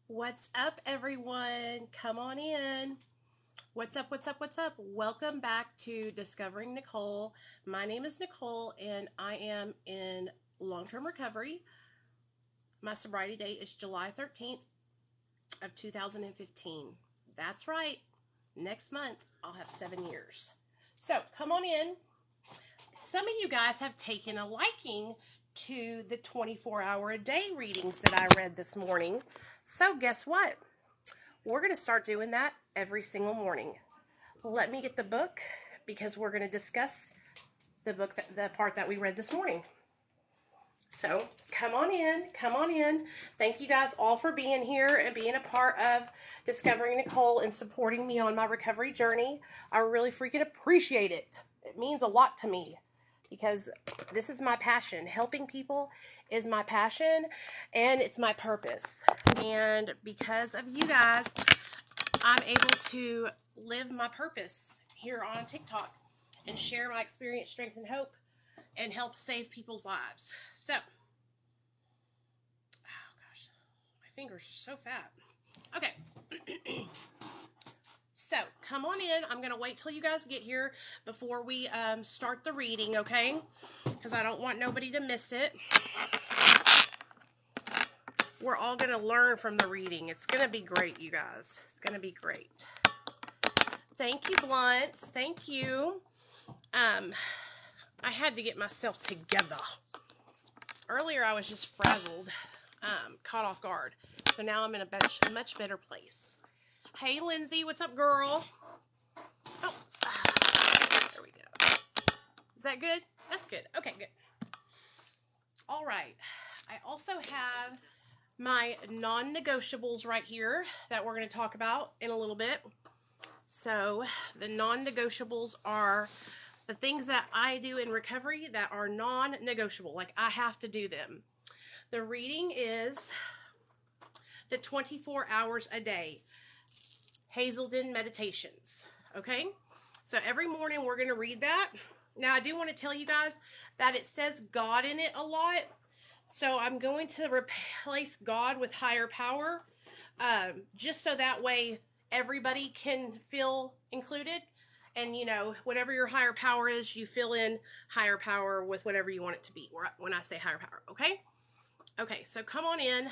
What's up, everyone? Come on in. What's up? What's up? What's up? Welcome back to Discovering Nicole. My name is Nicole, and I am in long-term recovery. My sobriety date is July 13th of 2015. That's right. Next month, I'll have 7 years. So come on in. Some of you guys have taken a liking to the 24-hour-a-day readings that I read this morning. So guess what? We're going to start doing that every single morning. Let me get the book because we're going to discuss the book, the part that we read this morning. So come on in, come on in. Thank you guys all for being here and being a part of Discovering Nicole and supporting me on my recovery journey. I really freaking appreciate it. It means a lot to me because this is my passion. Helping people is my passion and it's my purpose. And because of you guys, I'm able to live my purpose here on TikTok and share my experience, strength, and hope and help save people's lives. So, oh gosh, my fingers are so fat. Okay. So, come on in. I'm going to wait till you guys get here before we start the reading, okay? Because I don't want nobody to miss it. We're all going to learn from the reading. It's going to be great, you guys. It's going to be great. Thank you, Blunts. Thank you. I had to get myself together. Earlier, I was just frazzled, caught off guard. So now I'm in a much better place. Hey, Lindsay, what's up, girl? Oh, there we go. Is that good? That's good. Okay, good. All right. I also have my non-negotiables right here that we're going to talk about in a little bit. So the non-negotiables are the things that I do in recovery that are non-negotiable. Like I have to do them. The reading is the 24 hours a day Hazelden meditations. Okay. So every morning we're going to read that. Now I do want to tell you guys that it says God in it a lot. So I'm going to replace God with higher power. Just so that way everybody can feel included. And, you know, whatever your higher power is, you fill in higher power with whatever you want it to be when I say higher power, okay? Okay, so come on in.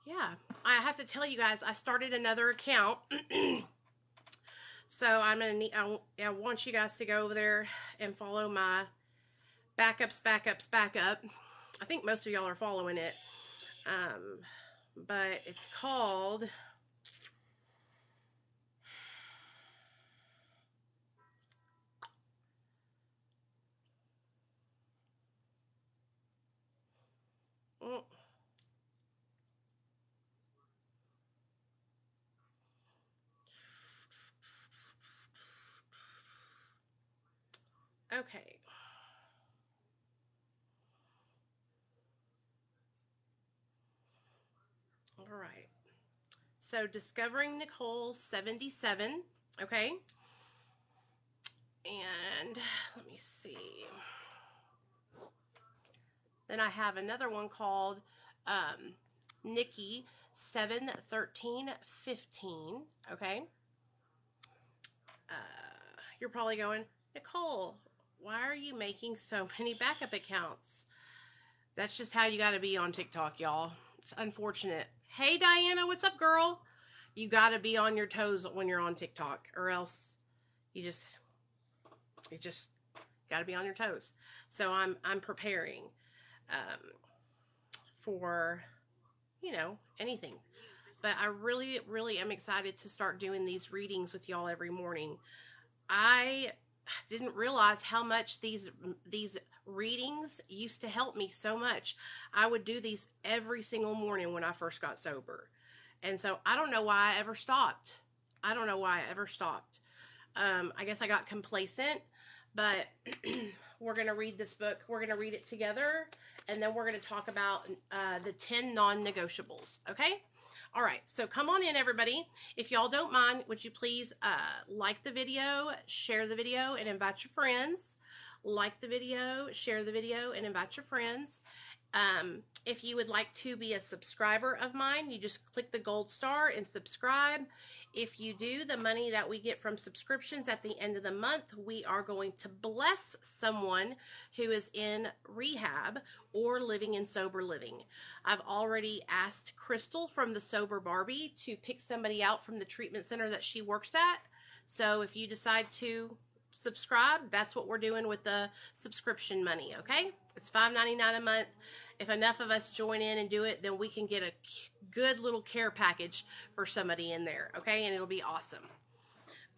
Yeah, I have to tell you guys, I started another account. So I want you guys to go over there and follow my backup. I think most of y'all are following it. But it's called... Okay. All right. So Discovering Nicole 77. Okay. And let me see. Then I have another one called Nikki 71315. Okay. You're probably going, Nicole, why are you making so many backup accounts? That's just how you got to be on TikTok, y'all. It's unfortunate. Hey, Diana, what's up, girl? You got to be on your toes when you're on TikTok, or else you just got to be on your toes. So I'm preparing for, you know, anything. But I really, really am excited to start doing these readings with y'all every morning. I didn't realize how much these readings used to help me so much. I would do these every single morning when I first got sober. And so I don't know why I ever stopped. I guess I got complacent, but we're going to read this book. We're going to read it together, and then we're going to talk about the 10 non-negotiables, okay? All right, so come on in, everybody. If y'all don't mind, would you please like the video, share the video, and invite your friends. Like the video, share the video, and invite your friends. If you would like to be a subscriber of mine, you just click the gold star and subscribe. If you do, the money that we get from subscriptions at the end of the month, we are going to bless someone who is in rehab or living in sober living. I've already asked Crystal from the Sober Barbie to pick somebody out from the treatment center that she works at. So if you decide to subscribe, that's what we're doing with the subscription money, okay? It's $5.99 a month. If enough of us join in and do it, then we can get a good little care package for somebody in there, okay? And it'll be awesome.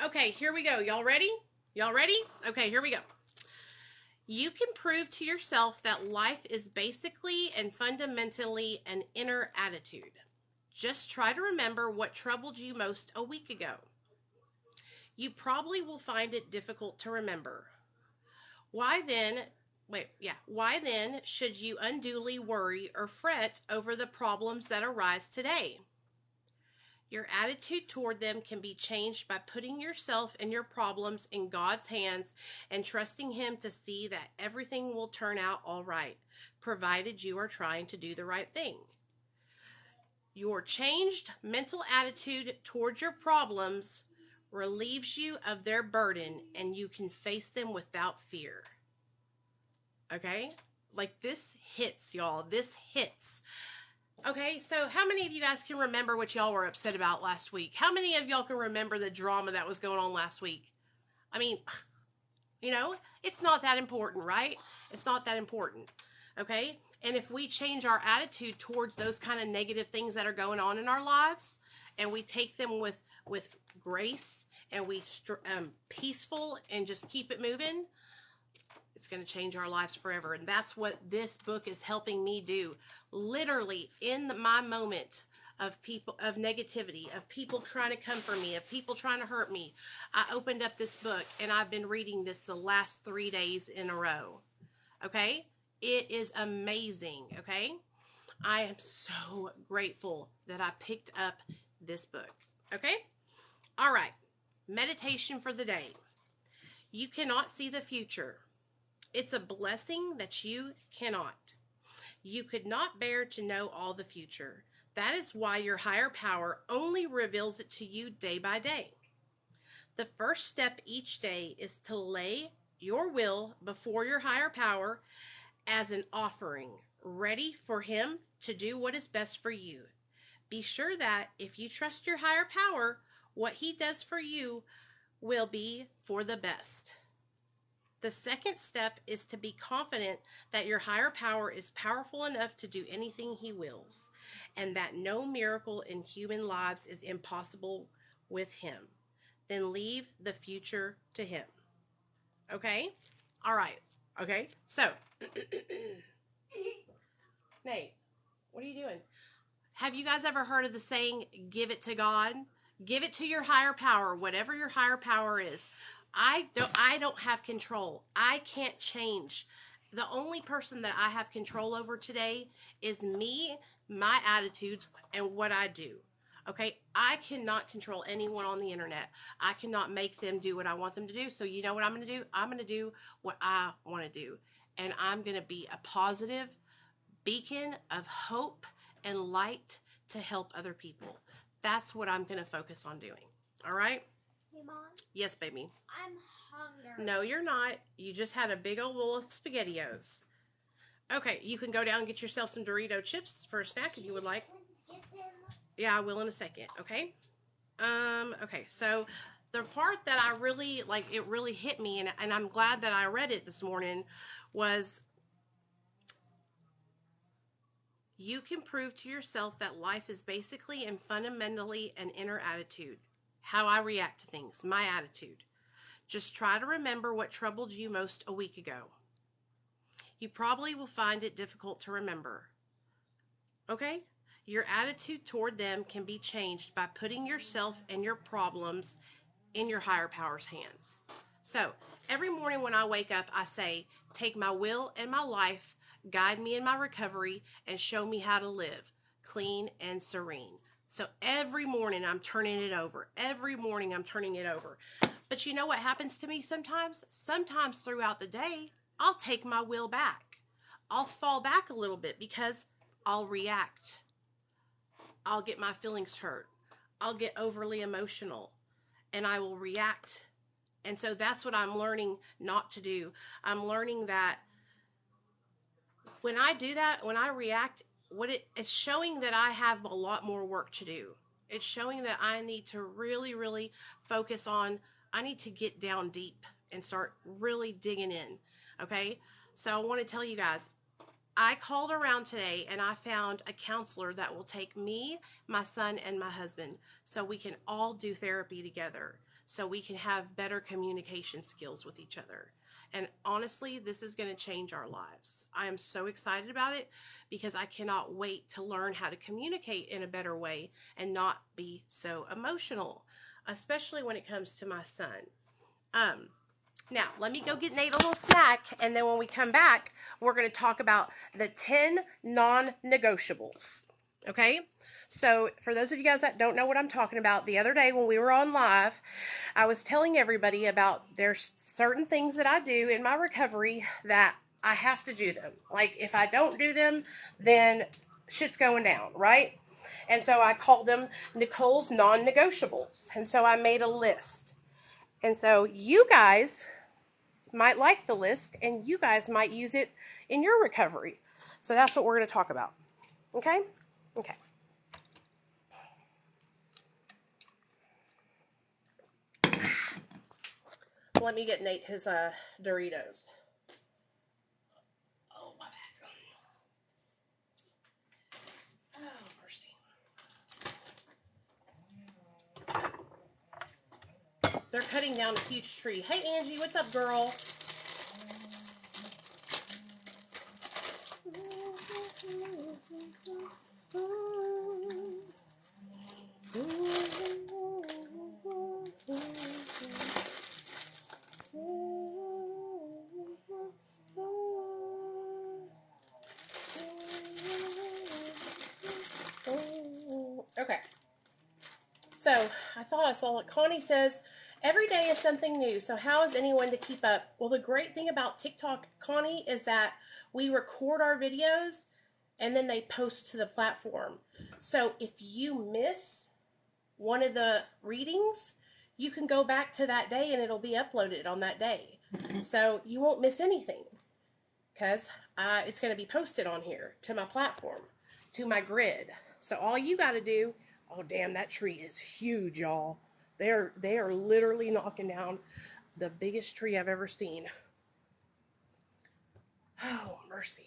Okay, here we go. Y'all ready? Y'all ready? Okay, here we go. You can prove to yourself that life is basically and fundamentally an inner attitude. Just try to remember what troubled you most a week ago. You probably will find it difficult to remember. Why then should you unduly worry or fret over the problems that arise today? Your attitude toward them can be changed by putting yourself and your problems in God's hands and trusting Him to see that everything will turn out all right, provided you are trying to do the right thing. Your changed mental attitude towards your problems relieves you of their burden and you can face them without fear. Okay? Like, this hits, y'all. This hits. Okay, so how many of you guys can remember what y'all were upset about last week? How many of y'all can remember the drama that was going on last week? I mean, you know, it's not that important, right? It's not that important. Okay? And if we change our attitude towards those kind of negative things that are going on in our lives, and we take them with grace, and we peaceful, and just keep it moving, it's going to change our lives forever. And that's what this book is helping me do. Literally, in my moment of negativity, of people trying to come for me, of people trying to hurt me, I opened up this book, and I've been reading this the last 3 days in a row. Okay? It is amazing. Okay? I am so grateful that I picked up this book. Okay? All right. Meditation for the day. You cannot see the future. It's a blessing that you cannot. You could not bear to know all the future. That is why your higher power only reveals it to you day by day. The first step each day is to lay your will before your higher power as an offering, ready for Him to do what is best for you. Be sure that if you trust your higher power, what He does for you will be for the best. The second step is to be confident that your higher power is powerful enough to do anything He wills, and that no miracle in human lives is impossible with Him. Then leave the future to Him. Okay? All right. Okay? So, Nate, what are you doing? Have you guys ever heard of the saying, give it to God? Give it to your higher power, whatever your higher power is. I don't have control. I can't change. The only person that I have control over today is me, my attitudes, and what I do. Okay? I cannot control anyone on the internet. I cannot make them do what I want them to do. So you know what I'm going to do? I'm going to do what I want to do. And I'm going to be a positive beacon of hope and light to help other people. That's what I'm going to focus on doing. All right? Hey, Mom. Yes, baby. I'm hungry. No, you're not. You just had a big old bowl of SpaghettiOs. Okay, you can go down and get yourself some Dorito chips for a snack if you would like. Yeah, I will in a second, okay? Okay, so the part that I really, it really hit me, and I'm glad that I read it this morning, was you can prove to yourself that life is basically and fundamentally an inner attitude. How I react to things, my attitude. Just try to remember what troubled you most a week ago. You probably will find it difficult to remember. Okay? Your attitude toward them can be changed by putting yourself and your problems in your higher power's hands. So, every morning when I wake up, I say, take my will and my life, guide me in my recovery, and show me how to live, clean and serene. So every morning I'm turning it over. Every morning I'm turning it over. But you know what happens to me sometimes? Sometimes throughout the day, I'll take my will back. I'll fall back a little bit because I'll react. I'll get my feelings hurt. I'll get overly emotional and I will react. And so that's what I'm learning not to do. I'm learning that when I do that, when I react, it's showing that I have a lot more work to do. It's showing that I need to really, really focus on, I need to get down deep and start really digging in. Okay. So I want to tell you guys, I called around today and I found a counselor that will take me, my son, and my husband so we can all do therapy together, so we can have better communication skills with each other. And honestly, this is going to change our lives. I am so excited about it because I cannot wait to learn how to communicate in a better way and not be so emotional, especially when it comes to my son. Now, let me go get Nate a little snack, and then when we come back, we're going to talk about the 10 non-negotiables, okay? So, for those of you guys that don't know what I'm talking about, the other day when we were on live, I was telling everybody about there's certain things that I do in my recovery that I have to do them. Like, if I don't do them, then shit's going down, right? And so I called them Nicole's non-negotiables, and so I made a list. And so you guys might like the list and you guys might use it in your recovery. So that's what we're going to talk about. Okay? Okay. Let me get Nate his Doritos. Oh, my bad. Oh, mercy. They're cutting down a huge tree. Hey, Angie, what's up, girl? Okay. So, I thought I saw it. Connie says, every day is something new. So, how is anyone to keep up? Well, the great thing about TikTok, Connie, is that we record our videos and then they post to the platform. So, if you miss one of the readings, you can go back to that day and it'll be uploaded on that day. So, you won't miss anything because it's going to be posted on here to my platform, to my grid. So, all you got to do... Oh, damn, that tree is huge, y'all. They are literally knocking down the biggest tree I've ever seen. Oh, mercy.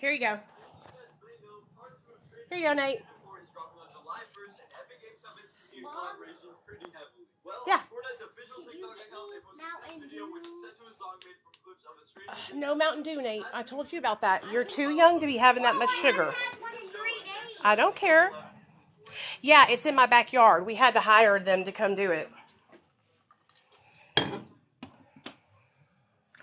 Here you go. Here you go, Nate. Yeah. No Mountain Dew, Nate. I told you about that. You're too young to be having that much sugar. I don't care. Yeah, it's in my backyard. We had to hire them to come do it.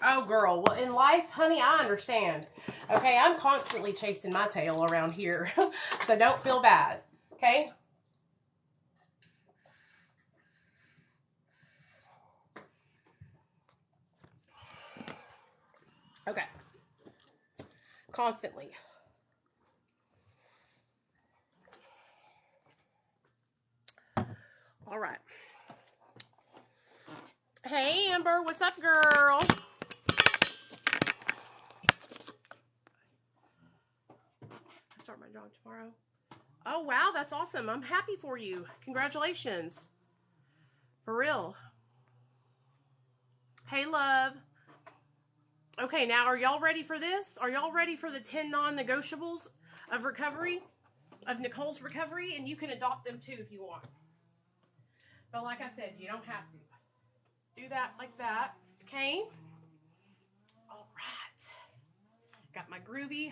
Oh, girl. Well, in life, honey, I understand. Okay, I'm constantly chasing my tail around here. So don't feel bad. Okay? Okay. Constantly. All right. Hey, Amber. What's up, girl? I start my jog tomorrow. Oh, wow. That's awesome. I'm happy for you. Congratulations. For real. Hey, love. Okay, now are y'all ready for this? Are y'all ready for the 10 non-negotiables of recovery? Of Nicole's recovery? And you can adopt them too if you want. But like I said, you don't have to. Do that like that. Okay? All right. Got my groovy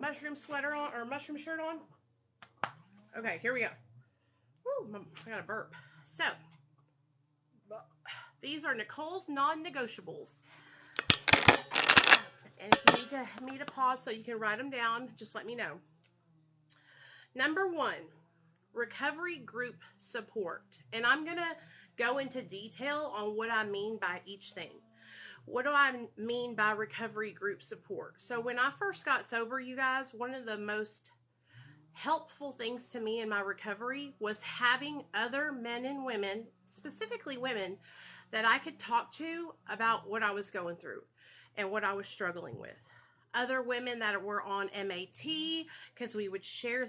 mushroom sweater on, or mushroom shirt on. Okay, here we go. Woo, I got a burp. So, these are Nicole's non-negotiables. And if you need me to pause so you can write them down, just let me know. Number 1, recovery group support. And I'm going to go into detail on what I mean by each thing. What do I mean by recovery group support? So when I first got sober, you guys, one of the most helpful things to me in my recovery was having other men and women, specifically women, that I could talk to about what I was going through and what I was struggling with. Other women that were on MAT, because we would share,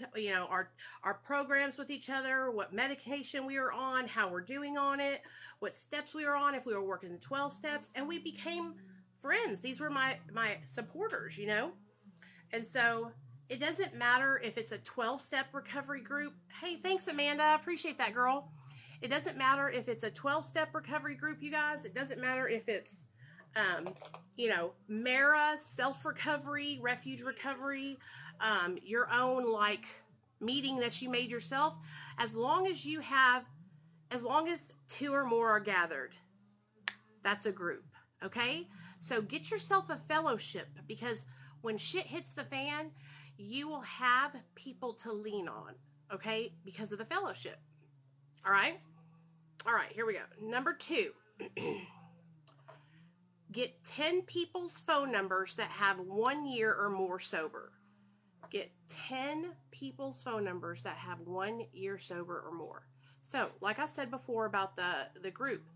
our programs with each other, what medication we were on, how we're doing on it, what steps we were on, if we were working the 12 steps, and we became friends. These were my supporters, And so it doesn't matter if it's a 12-step recovery group. Hey, thanks, Amanda. I appreciate that, girl. It doesn't matter if it's a 12-step recovery group, you guys. It doesn't matter if it's MARA, self-recovery, refuge recovery, your own meeting that you made yourself, as long as 2 or more are gathered, that's a group. Okay. So get yourself a fellowship, because when shit hits the fan, you will have people to lean on. Okay. Because of the fellowship. All right. Here we go. Number 2. Get 10 people's phone numbers that have 1 year or more sober. Get 10 people's phone numbers that have 1 year sober or more. So, like I said before about the group,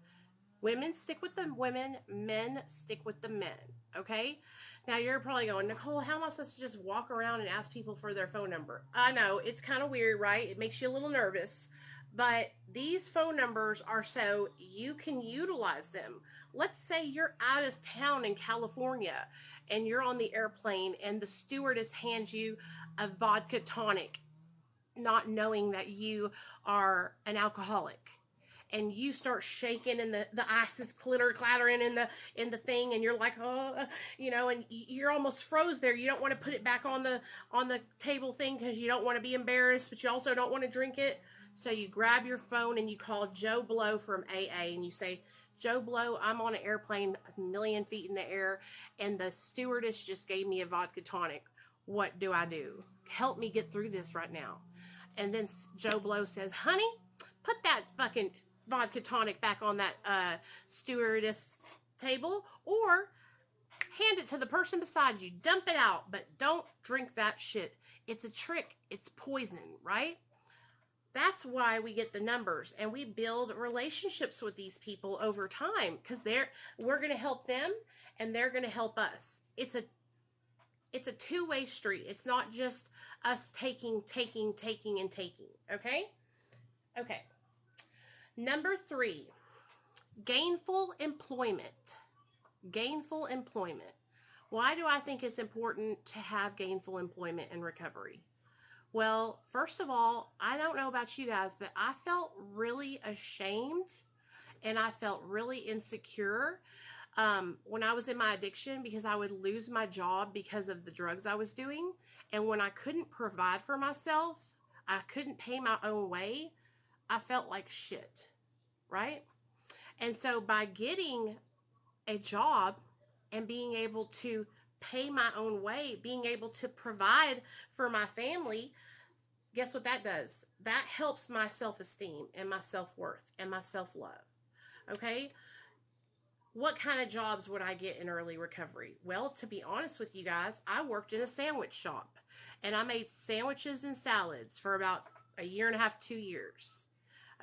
women stick with the women, men stick with the men, okay? Now, you're probably going, Nicole, how am I supposed to just walk around and ask people for their phone number? I know, it's kind of weird, right? It makes you a little nervous. But these phone numbers are so you can utilize them. Let's say you're out of town in California and you're on the airplane and the stewardess hands you a vodka tonic, not knowing that you are an alcoholic. And you start shaking and the ice is clattering in the thing, and you're like, and you're almost froze there. You don't want to put it back on the table thing because you don't want to be embarrassed, but you also don't want to drink it. So you grab your phone and you call Joe Blow from AA and you say, Joe Blow, I'm on an airplane 1,000,000 feet in the air and the stewardess just gave me a vodka tonic. What do I do? Help me get through this right now. And then Joe Blow says, honey, put that fucking vodka tonic back on that stewardess table, or hand it to the person beside you. Dump it out, but don't drink that shit. It's a trick. It's poison, right? That's why we get the numbers, and we build relationships with these people over time, because we're going to help them and they're going to help us. It's a two-way street. It's not just us taking. Okay. Number 3, gainful employment. Gainful employment. Why do I think it's important to have gainful employment in recovery? Well, first of all, I don't know about you guys, but I felt really ashamed and I felt really insecure when I was in my addiction, because I would lose my job because of the drugs I was doing. And when I couldn't provide for myself, I couldn't pay my own way, I felt like shit, right? And so by getting a job and being able to pay my own way, being able to provide for my family, guess what that does? That helps my self-esteem and my self-worth and my self-love. Okay? What kind of jobs would I get in early recovery? Well, to be honest with you guys, I worked in a sandwich shop and I made sandwiches and salads for about 1.5 years, 2 years.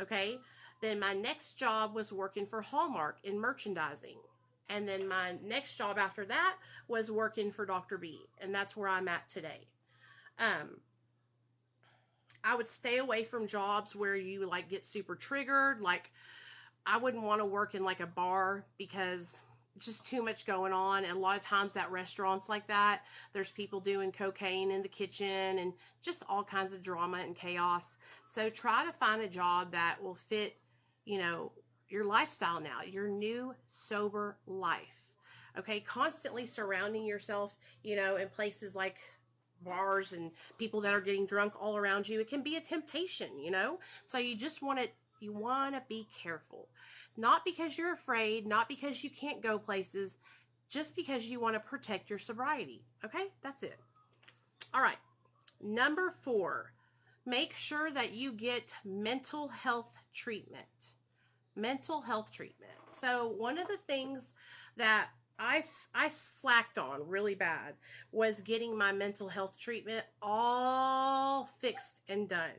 Okay? Then my next job was working for Hallmark in merchandising. And then my next job after that was working for Dr. B. And that's where I'm at today. I would stay away from jobs where you get super triggered. I wouldn't want to work in a bar because it's just too much going on. And a lot of times at restaurants like that, there's people doing cocaine in the kitchen and just all kinds of drama and chaos. So try to find a job that will fit, your lifestyle now, your new sober life. Okay. Constantly surrounding yourself, in places like bars and people that are getting drunk all around you. It can be a temptation, so you just want to be careful, not because you're afraid, not because you can't go places, just because you want to protect your sobriety. Okay. That's it. All right. Number 4, make sure that you get mental health treatment. Mental health treatment. So one of the things that I slacked on really bad was getting my mental health treatment all fixed and done.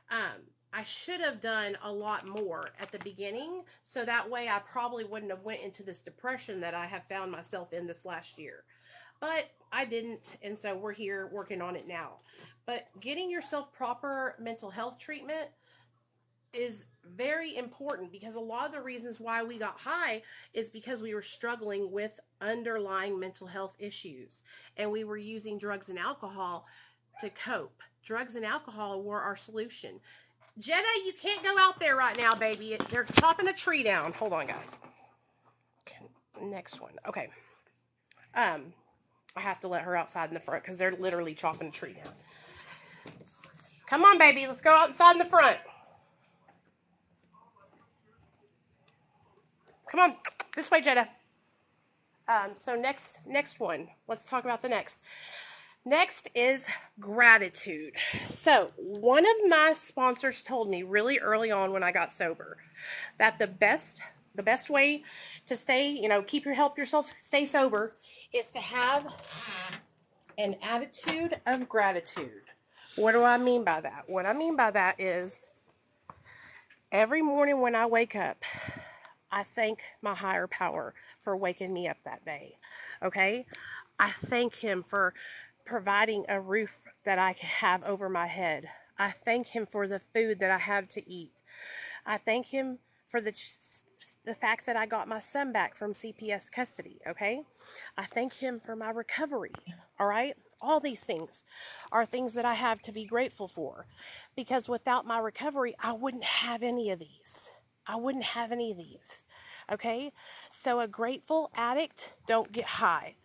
I should have done a lot more at the beginning, so that way I probably wouldn't have went into this depression that I have found myself in this last year. But I didn't, and so we're here working on it now. But getting yourself proper mental health treatment is very important, because a lot of the reasons why we got high is because we were struggling with underlying mental health issues, and we were using drugs and alcohol to cope. Drugs and alcohol were our solution. Jenna, you can't go out there right now, baby. They're chopping a tree down. Hold on, guys. Next one. Okay. I have to let her outside in the front because they're literally chopping a tree down. Come on, baby. Let's go outside in the front. Come on. This way, Jenna. So next one. Let's talk about the next. Next is gratitude. So one of my sponsors told me really early on when I got sober that the best way to stay, help yourself stay sober is to have an attitude of gratitude. What do I mean by that? What I mean by that is every morning when I wake up, I thank my higher power for waking me up that day. Okay? I thank him for providing a roof that I can have over my head. I thank him for the food that I have to eat. I thank him for the fact that I got my son back from CPS custody, okay? I thank him for my recovery, all right? All these things are things that I have to be grateful for, because without my recovery, I wouldn't have any of these. Okay? So a grateful addict don't get high.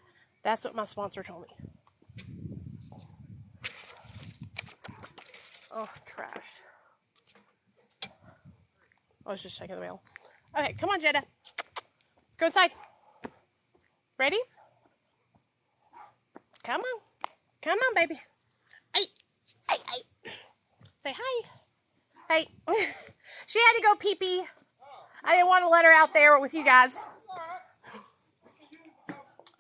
That's what my sponsor told me. Oh, trash. I was just checking the mail. Okay, come on, Jeddah. Let's go inside. Ready? Come on. Come on, baby. Hey. Say hi. Hey. She had to go pee-pee. I didn't want to let her out there with you guys.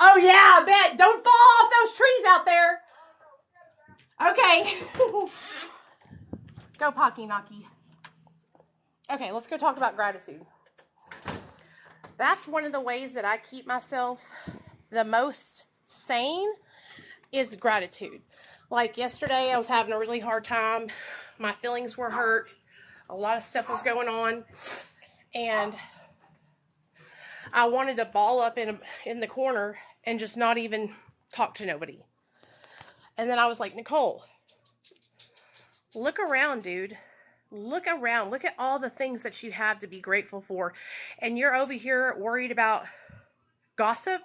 Oh, yeah, I bet. Don't fall off those trees out there. Okay. Go, Pocky Knocky. Okay, let's go talk about gratitude. That's one of the ways that I keep myself the most sane is gratitude. Like yesterday, I was having a really hard time. My feelings were hurt. A lot of stuff was going on. And I wanted to ball up in the corner and just not even talk to nobody. And then I was like, Nicole, look around, dude. Look around. Look at all the things that you have to be grateful for. And you're over here worried about gossip,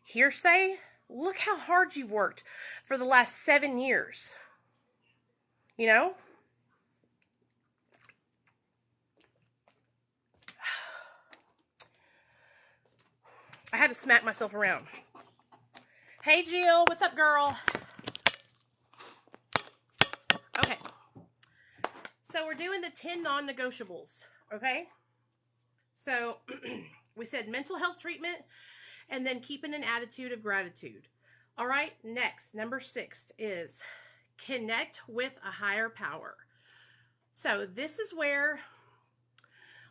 hearsay. Look how hard you've worked for the last 7 years. You know? I had to smack myself around. Hey, Jill. What's up, girl? Okay. So we're doing the 10 non-negotiables, okay? So we said mental health treatment and then keeping an attitude of gratitude. All right, next, number 6 is connect with a higher power. So this is where,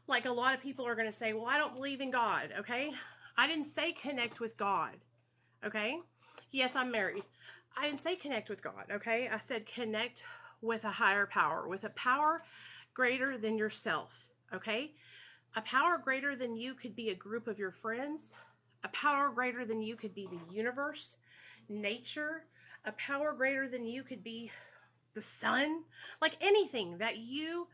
like, a lot of people are going to say, well, I don't believe in God, okay? I didn't say connect with God, okay? Yes, I'm married. I didn't say connect with God, okay? I said connect with a higher power, with a power greater than yourself, okay? A power greater than you could be a group of your friends. A power greater than you could be the universe, nature. A power greater than you could be the sun. Like anything that you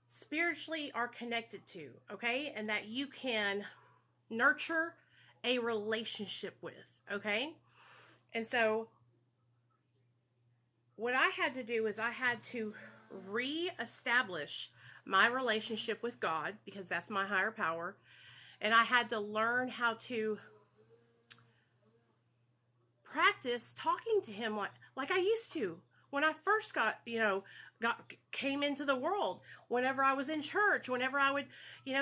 spiritually are connected to, okay? And that you can nurture a relationship with, okay? And so what I had to do is I had to reestablish my relationship with God, because that's my higher power. And I had to learn how to practice talking to him like I used to, when I first came into the world, whenever I was in church, whenever I would,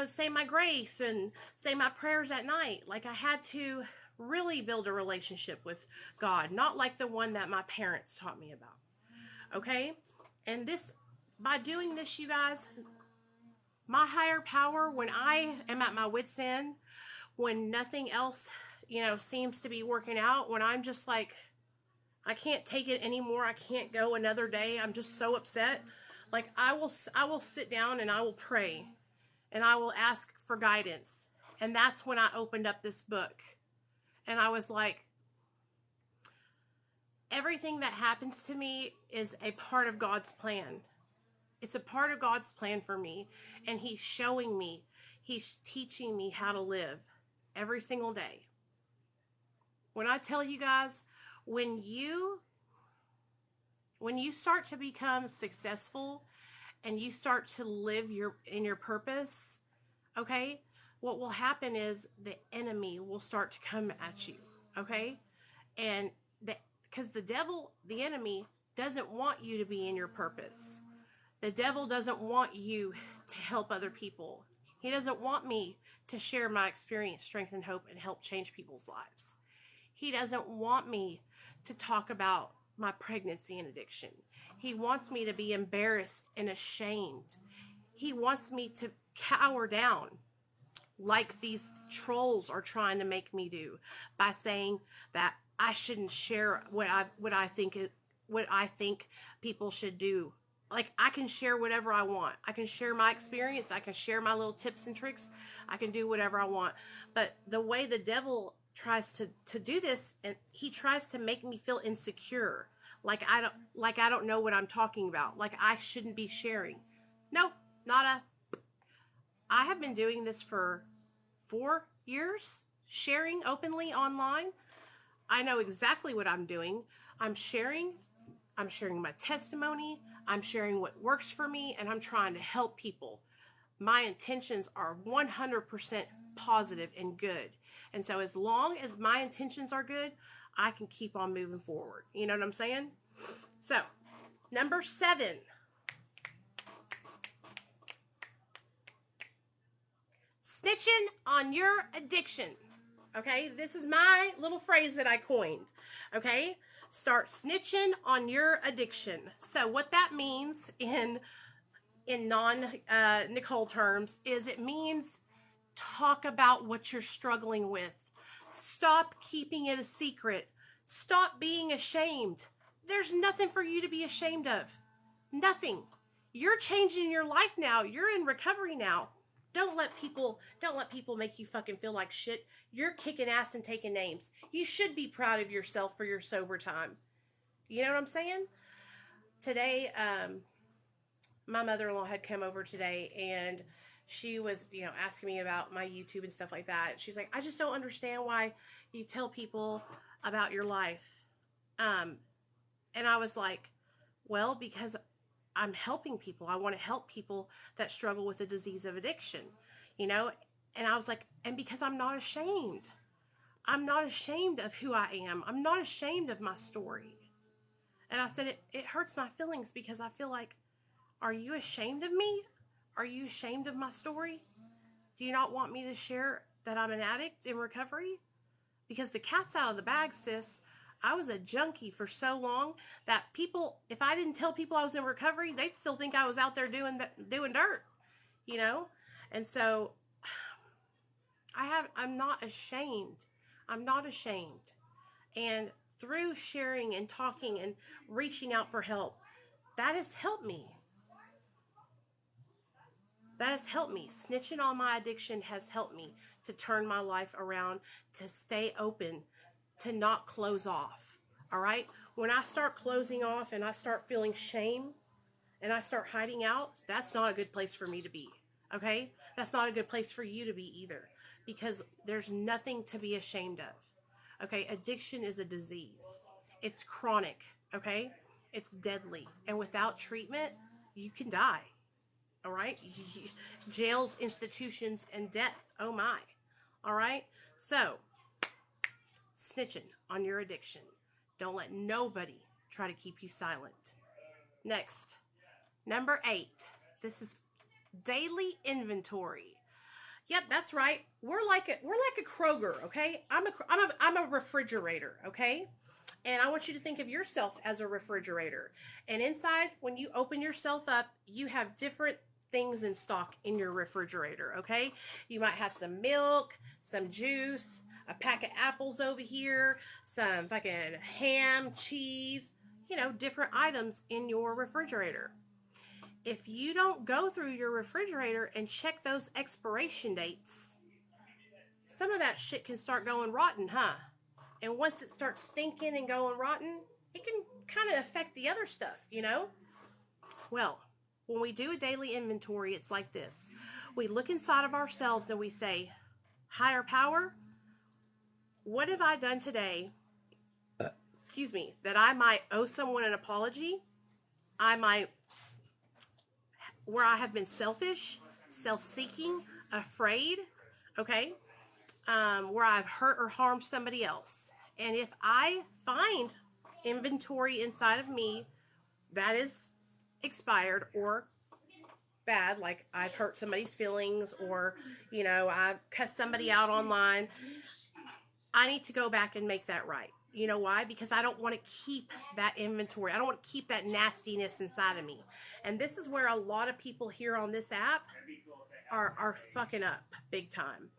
say my grace and say my prayers at night. Like, I had to really build a relationship with God, not like the one that my parents taught me about. Okay? And by doing this, you guys, my higher power, when I am at my wit's end, when nothing else, seems to be working out, when I'm just like, I can't take it anymore, I can't go another day, I'm just so upset, like, I will sit down and I will pray and I will ask for guidance. And that's when I opened up this book. And I was like, everything that happens to me is a part of God's plan. It's a part of God's plan for me. And He's showing me, He's teaching me how to live every single day. When I tell you guys, when you start to become successful and you start to live in your purpose, okay, what will happen is the enemy will start to come at you, okay? And because the devil, the enemy, doesn't want you to be in your purpose. The devil doesn't want you to help other people. He doesn't want me to share my experience, strength, and hope and help change people's lives. He doesn't want me to talk about my pregnancy and addiction. He wants me to be embarrassed and ashamed. He wants me to cower down like these trolls are trying to make me do by saying that I shouldn't share what I think people should do. Like, I can share whatever I want. I can share my experience. I can share my little tips and tricks. I can do whatever I want. But the way the devil tries to do this, and he tries to make me feel insecure, like I don't know what I'm talking about, like I shouldn't be sharing. No, I have been doing this for 4 years, sharing openly online. I know exactly what I'm doing. I'm sharing my testimony. I'm sharing what works for me, and I'm trying to help people. My intentions are 100% positive and good. And so as long as my intentions are good, I can keep on moving forward. You know what I'm saying? So, number 7. Snitching on your addiction. Okay? This is my little phrase that I coined. Okay? Start snitching on your addiction. So what that means in non-Nicole terms is it means talk about what you're struggling with. Stop keeping it a secret. Stop being ashamed. There's nothing for you to be ashamed of. Nothing. You're changing your life now. You're in recovery now. Don't let people make you fucking feel like shit. You're kicking ass and taking names. You should be proud of yourself for your sober time. You know what I'm saying? Today, my mother-in-law had come over today, and she was, asking me about my YouTube and stuff like that. She's like, I just don't understand why you tell people about your life. And I was like, well, because I'm helping people. I want to help people that struggle with the disease of addiction, And I was like, and because I'm not ashamed. I'm not ashamed of who I am. I'm not ashamed of my story. And I said, it hurts my feelings because I feel like, are you ashamed of me? Are you ashamed of my story? Do you not want me to share that I'm an addict in recovery? Because the cat's out of the bag, sis. I was a junkie for so long that people, if I didn't tell people I was in recovery, they'd still think I was out there doing dirt, And so I'm not ashamed. I'm not ashamed. And through sharing and talking and reaching out for help, that has helped me. That has helped me. Snitching on my addiction has helped me to turn my life around, to stay open, to not close off. All right? When I start closing off and I start feeling shame and I start hiding out, that's not a good place for me to be. Okay? That's not a good place for you to be either, because there's nothing to be ashamed of. Okay? Addiction is a disease. It's chronic. Okay? It's deadly. And without treatment, you can die. All right? Jails, institutions, and death. Oh my. All right? So, snitching on your addiction. Don't let nobody try to keep you silent. Next, number 8. This is daily inventory. Yep, that's right. We're like a Kroger, okay? I'm a refrigerator, okay? And I want you to think of yourself as a refrigerator. And inside, when you open yourself up, you have different things in stock in your refrigerator, okay? You might have some milk, some juice, a pack of apples over here, some fucking ham, cheese, different items in your refrigerator. If you don't go through your refrigerator and check those expiration dates, some of that shit can start going rotten, huh? And once it starts stinking and going rotten, it can kind of affect the other stuff, Well, when we do a daily inventory, it's like this. We look inside of ourselves and we say, higher power, what have I done today, that I might owe someone an apology? Where I have been selfish, self-seeking, afraid, okay? Where I've hurt or harmed somebody else. And if I find inventory inside of me that is expired or bad, like I've hurt somebody's feelings or, I've cussed somebody out online, I need to go back and make that right. You know why? Because I don't want to keep that inventory. I don't want to keep that nastiness inside of me. And this is where a lot of people here on this app are fucking up big time.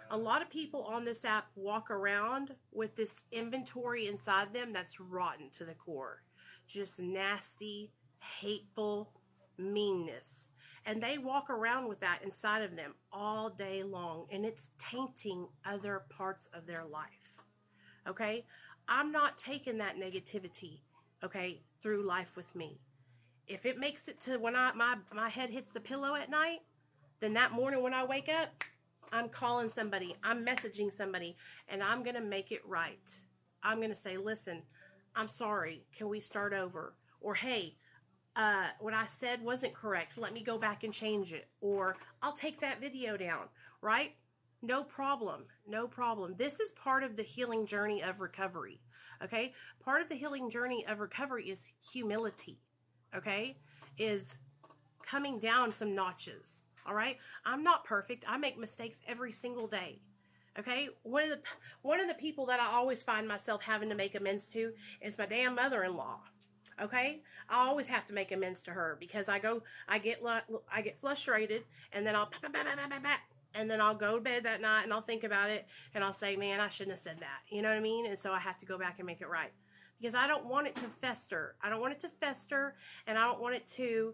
A lot of people on this app walk around with this inventory inside them that's rotten to the core. Just nasty, hateful meanness. And they walk around with that inside of them all day long. And it's tainting other parts of their life. Okay? I'm not taking that negativity, okay, through life with me. If it makes it to when my head hits the pillow at night, then that morning when I wake up, I'm calling somebody, I'm messaging somebody, and I'm going to make it right. I'm going to say, listen, I'm sorry. Can we start over? Or, hey, what I said wasn't correct. Let me go back and change it. Or I'll take that video down, right? No problem. No problem. This is part of the healing journey of recovery. Okay? Part of the healing journey of recovery is humility. Okay? Is coming down some notches. All right? I'm not perfect. I make mistakes every single day. Okay? One of the people that I always find myself having to make amends to is my damn mother-in-law. Okay? I always have to make amends to her because I get frustrated and then I'll and then I'll go to bed that night and I'll think about it and I'll say, man, I shouldn't have said that. You know what I mean? And so I have to go back and make it right because I don't want it to fester. I don't want it to fester and I don't want it to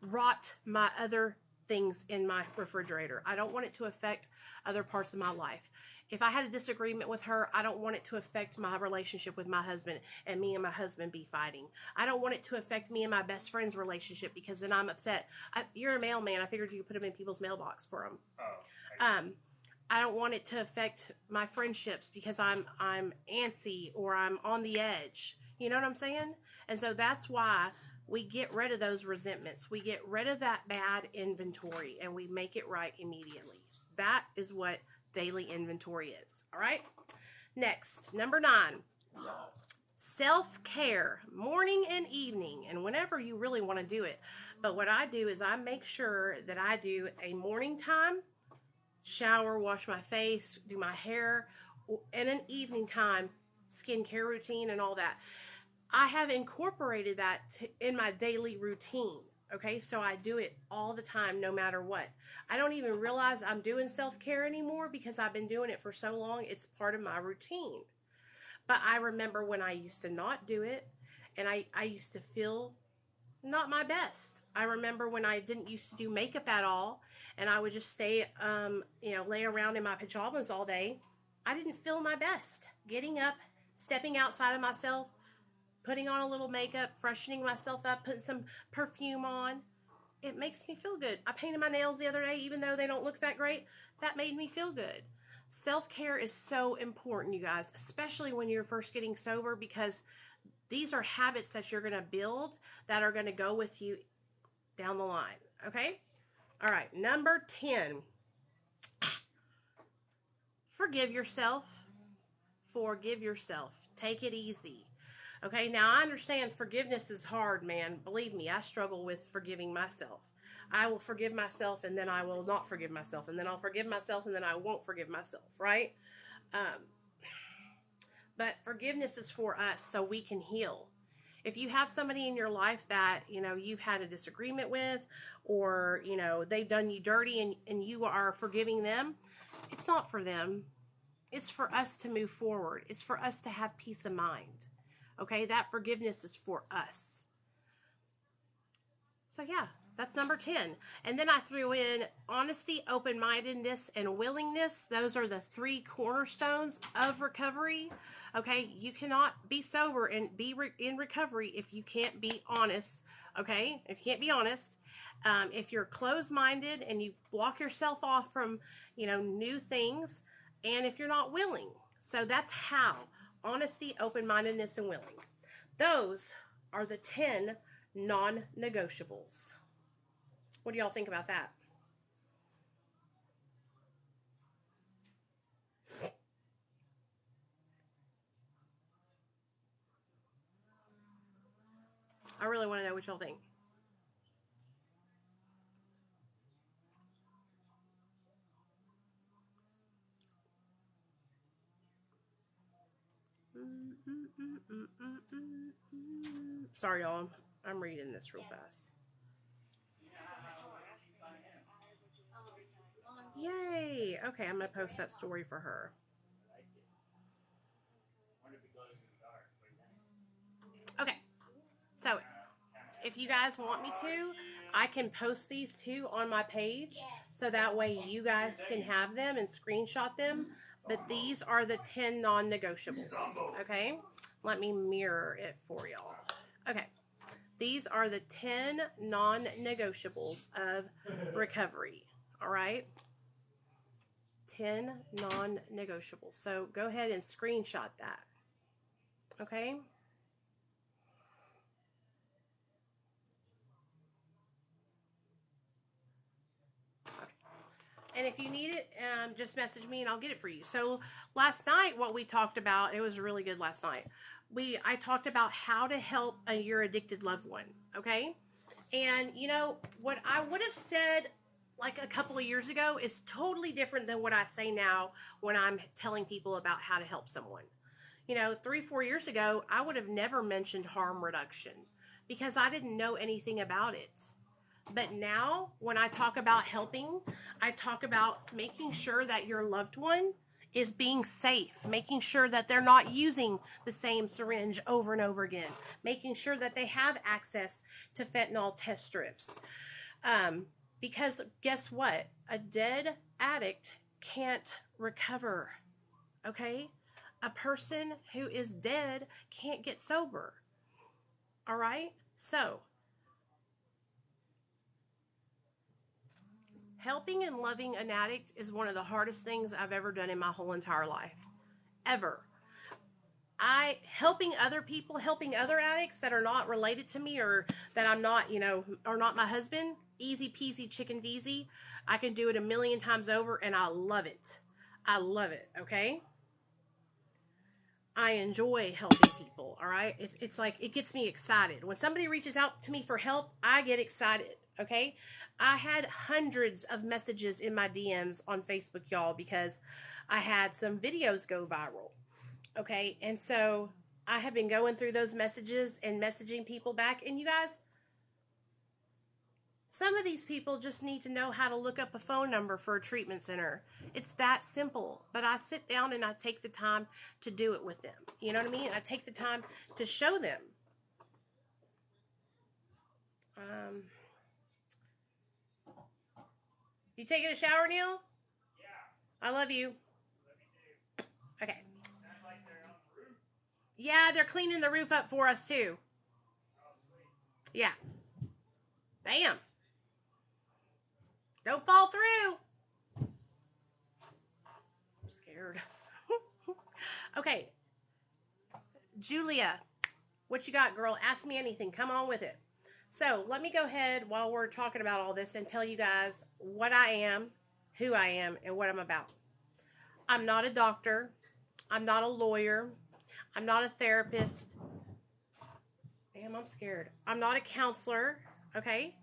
rot my other things in my refrigerator. I don't want it to affect other parts of my life. If I had a disagreement with her, I don't want it to affect my relationship with my husband and me and my husband be fighting. I don't want it to affect me and my best friend's relationship because then I'm upset. You're a mailman. I figured you could put them in people's mailbox for them. I don't want it to affect my friendships because I'm antsy or I'm on the edge. You know what I'm saying? And so that's why we get rid of those resentments. We get rid of that bad inventory and we make it right immediately. That is what daily inventory is. All right. Next, number 9, self-care, morning and evening, and whenever you really want to do it. But what I do is I make sure that I do a morning time, shower, wash my face, do my hair, and an evening time, skincare routine and all that. I have incorporated that in my daily routine. Okay, so I do it all the time, no matter what. I don't even realize I'm doing self-care anymore because I've been doing it for so long. It's part of my routine. But I remember when I used to not do it, and I used to feel not my best. I remember when I didn't used to do makeup at all, and I would just stay, lay around in my pajamas all day. I didn't feel my best. Getting up, stepping outside of myself, putting on a little makeup, freshening myself up, putting some perfume on. It makes me feel good. I painted my nails the other day, even though they don't look that great. That made me feel good. Self-care is so important, you guys, especially when you're first getting sober, because these are habits that you're going to build that are going to go with you down the line. Okay? All right. Number 10. Forgive yourself. Forgive yourself. Take it easy. Okay, now I understand forgiveness is hard, man. Believe me, I struggle with forgiving myself. I will forgive myself and then I will not forgive myself. And then I'll forgive myself and then I won't forgive myself, right? Um, but forgiveness is for us so we can heal. If you have somebody in your life that, you've had a disagreement with, or, they've done you dirty, and you are forgiving them, it's not for them. It's for us to move forward. It's for us to have peace of mind. Okay, that forgiveness is for us. So yeah, that's number 10. And then I threw in honesty, open-mindedness, and willingness. Those are the 3 cornerstones of recovery. Okay, you cannot be sober and be in recovery if you can't be honest. Okay, if you can't be honest, if you're closed-minded and you block yourself off from, new things, and if you're not willing. So that's how. Honesty, open-mindedness, and willing. Those are the 10 non-negotiables. What do y'all think about that? I really want to know what y'all think. Sorry, y'all. I'm reading this real fast. Yay! Okay, I'm going to post that story for her. Okay, so if you guys want me to, I can post these 2 on my page so that way you guys can have them and screenshot them. But these are the 10 non-negotiables. Okay, let me mirror it for y'all. Okay, these are the 10 non-negotiables of recovery. All right, 10 non-negotiables. So go ahead and screenshot that. Okay. And if you need it, just message me and I'll get it for you. So last night, what we talked about, it was really good last night. I talked about how to help your addicted loved one. Okay. And what I would have said like a couple of years ago is totally different than what I say now when I'm telling people about how to help someone. 3-4 years ago, I would have never mentioned harm reduction because I didn't know anything about it. But now, when I talk about helping, I talk about making sure that your loved one is being safe, making sure that they're not using the same syringe over and over again, making sure that they have access to fentanyl test strips. Because guess what? A dead addict can't recover, okay? A person who is dead can't get sober, all right? So, helping and loving an addict is one of the hardest things I've ever done in my whole entire life. Ever. Helping other people, helping other addicts that are not related to me or that I'm not, are not my husband, easy peasy chicken deasy. I can do it a million times over and I love it. I love it, okay? I enjoy helping people, all right? It's like, it gets me excited. When somebody reaches out to me for help, I get excited. Okay, I had hundreds of messages in my DMs on Facebook, y'all, because I had some videos go viral. Okay, and so I have been going through those messages and messaging people back. And you guys, some of these people just need to know how to look up a phone number for a treatment center. It's that simple. But I sit down and I take the time to do it with them. You know what I mean? I take the time to show them. You taking a shower, Neil? Yeah. I love you. Love you too. Okay. Sounds like they're on the roof. Yeah, they're cleaning the roof up for us too. Oh, sweet. Yeah. Bam. Don't fall through. I'm scared. Okay. Julia, what you got, girl? Ask me anything. Come on with it. So let me go ahead while we're talking about all this and tell you guys what I am, who I am, and what I'm about. I'm not a doctor. I'm not a lawyer. I'm not a therapist. Damn, I'm scared. I'm not a counselor, okay?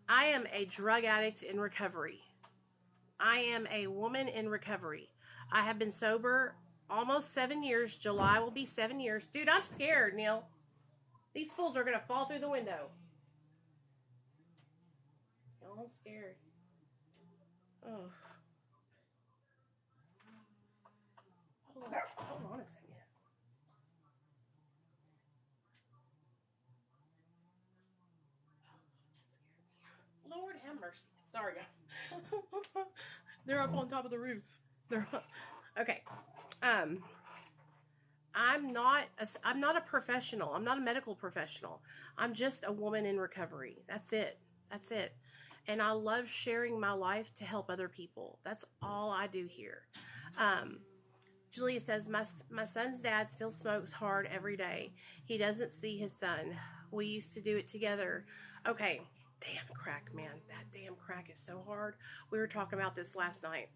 I am a drug addict in recovery. I am a woman in recovery. I have been sober almost 7 years. July will be 7 years. Dude, I'm scared, Neil. These fools are going to fall through the window. Oh, I'm scared. Oh. Hold on a second. Lord have mercy. Sorry, guys. They're up on top of the roofs. They're up. Okay. I'm not a professional. I'm not a medical professional. I'm just a woman in recovery. That's it. That's it. And I love sharing my life to help other people. That's all I do here. Julia says, my son's dad still smokes hard every day. He doesn't see his son. We used to do it together. Okay. Damn crack, man. That damn crack is so hard. We were talking about this last night.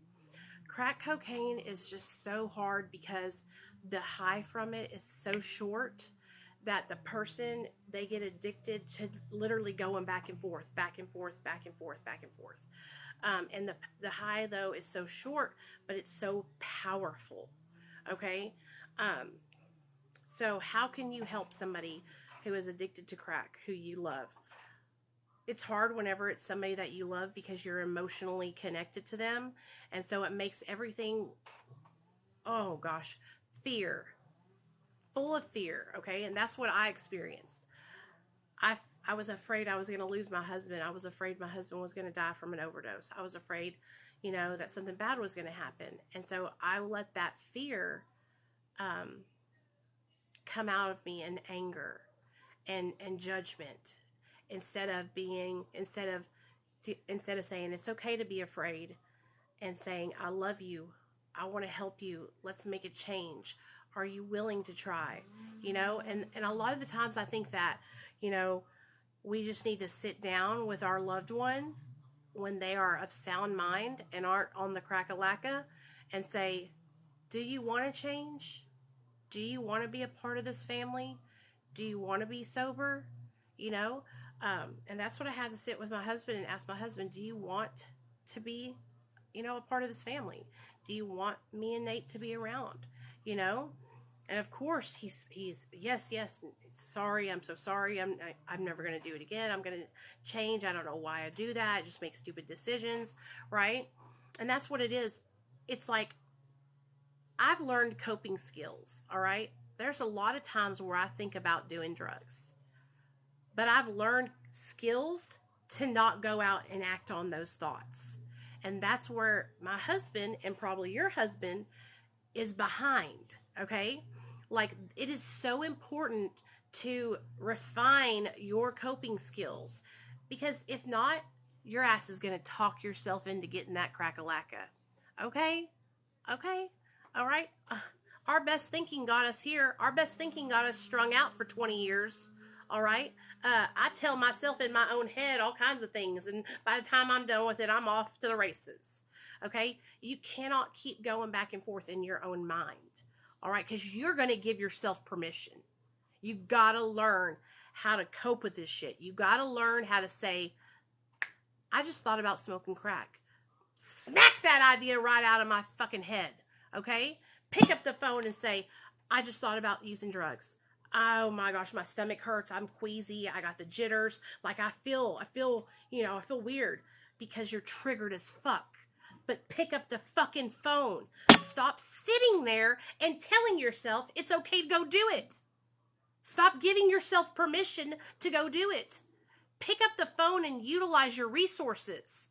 Crack cocaine is just so hard because the high from it is so short that the person, they get addicted to literally going back and forth, back and forth, back and forth, back and forth. And the high, though, is so short, but it's so powerful. Okay? So how can you help somebody who is addicted to crack, who you love? It's hard whenever it's somebody that you love because you're emotionally connected to them. And so it makes everything, oh gosh, fear. Full of fear, okay? And that's what I experienced. I was afraid I was going to lose my husband. I was afraid my husband was going to die from an overdose. I was afraid, that something bad was going to happen. And so I let that fear come out of me in anger and judgment. Instead of saying it's okay to be afraid and saying, I love you, I want to help you, let's make a change. Are you willing to try? And a lot of the times I think that, we just need to sit down with our loved one when they are of sound mind and aren't on the crack-a-lacka and say, do you want to change? Do you want to be a part of this family? Do you want to be sober? And that's what I had to sit with my husband and ask my husband, do you want to be, a part of this family? Do you want me and Nate to be around? And of course he's yes, sorry, I'm so sorry. I'm never going to do it again. I'm going to change. I don't know why I do that. I just make stupid decisions. Right. And that's what it is. It's like, I've learned coping skills. All right. There's a lot of times where I think about doing drugs. But I've learned skills to not go out and act on those thoughts. And that's where my husband, and probably your husband, is behind, okay? Like, it is so important to refine your coping skills. Because if not, your ass is going to talk yourself into getting that crack-a-lacka. Okay? Okay? All right? Our best thinking got us here. Our best thinking got us strung out for 20 years. All right. I tell myself in my own head all kinds of things. And by the time I'm done with it, I'm off to the races. Okay. You cannot keep going back and forth in your own mind. All right. Because you're going to give yourself permission. You got to learn how to cope with this shit. You got to learn how to say, I just thought about smoking crack. Smack that idea right out of my fucking head. Okay. Pick up the phone and say, I just thought about using drugs. Oh my gosh, my stomach hurts. I'm queasy. I got the jitters. Like I feel weird because you're triggered as fuck. But pick up the fucking phone. Stop sitting there and telling yourself it's okay to go do it. Stop giving yourself permission to go do it. Pick up the phone and utilize your resources.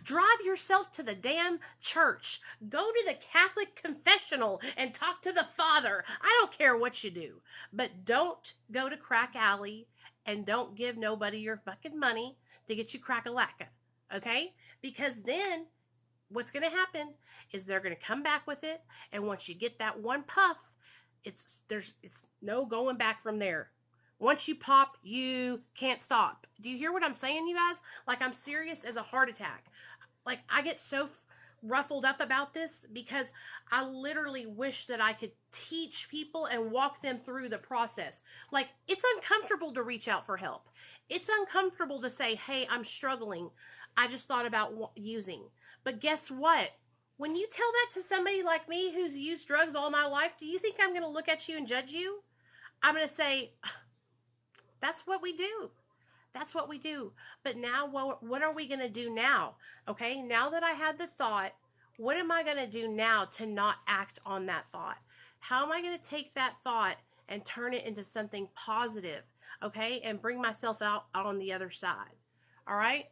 Drive yourself to the damn church. Go to the Catholic confessional and talk to the Father. I don't care what you do. But don't go to Crack Alley and don't give nobody your fucking money to get you crack-a-lacka. Okay? Because then what's going to happen is they're going to come back with it. And once you get that one puff, it's no going back from there. Once you pop, you can't stop. Do you hear what I'm saying, you guys? Like, I'm serious as a heart attack. Like, I get so, ruffled up about this because I literally wish that I could teach people and walk them through the process. Like, it's uncomfortable to reach out for help. It's uncomfortable to say, hey, I'm struggling. I just thought about using. But guess what? When you tell that to somebody like me who's used drugs all my life, do you think I'm going to look at you and judge you? I'm going to say, that's what we do. That's what we do. But now, what are we going to do now? Okay, now that I had the thought, what am I going to do now to not act on that thought? How am I going to take that thought and turn it into something positive, okay, and bring myself out on the other side? All right?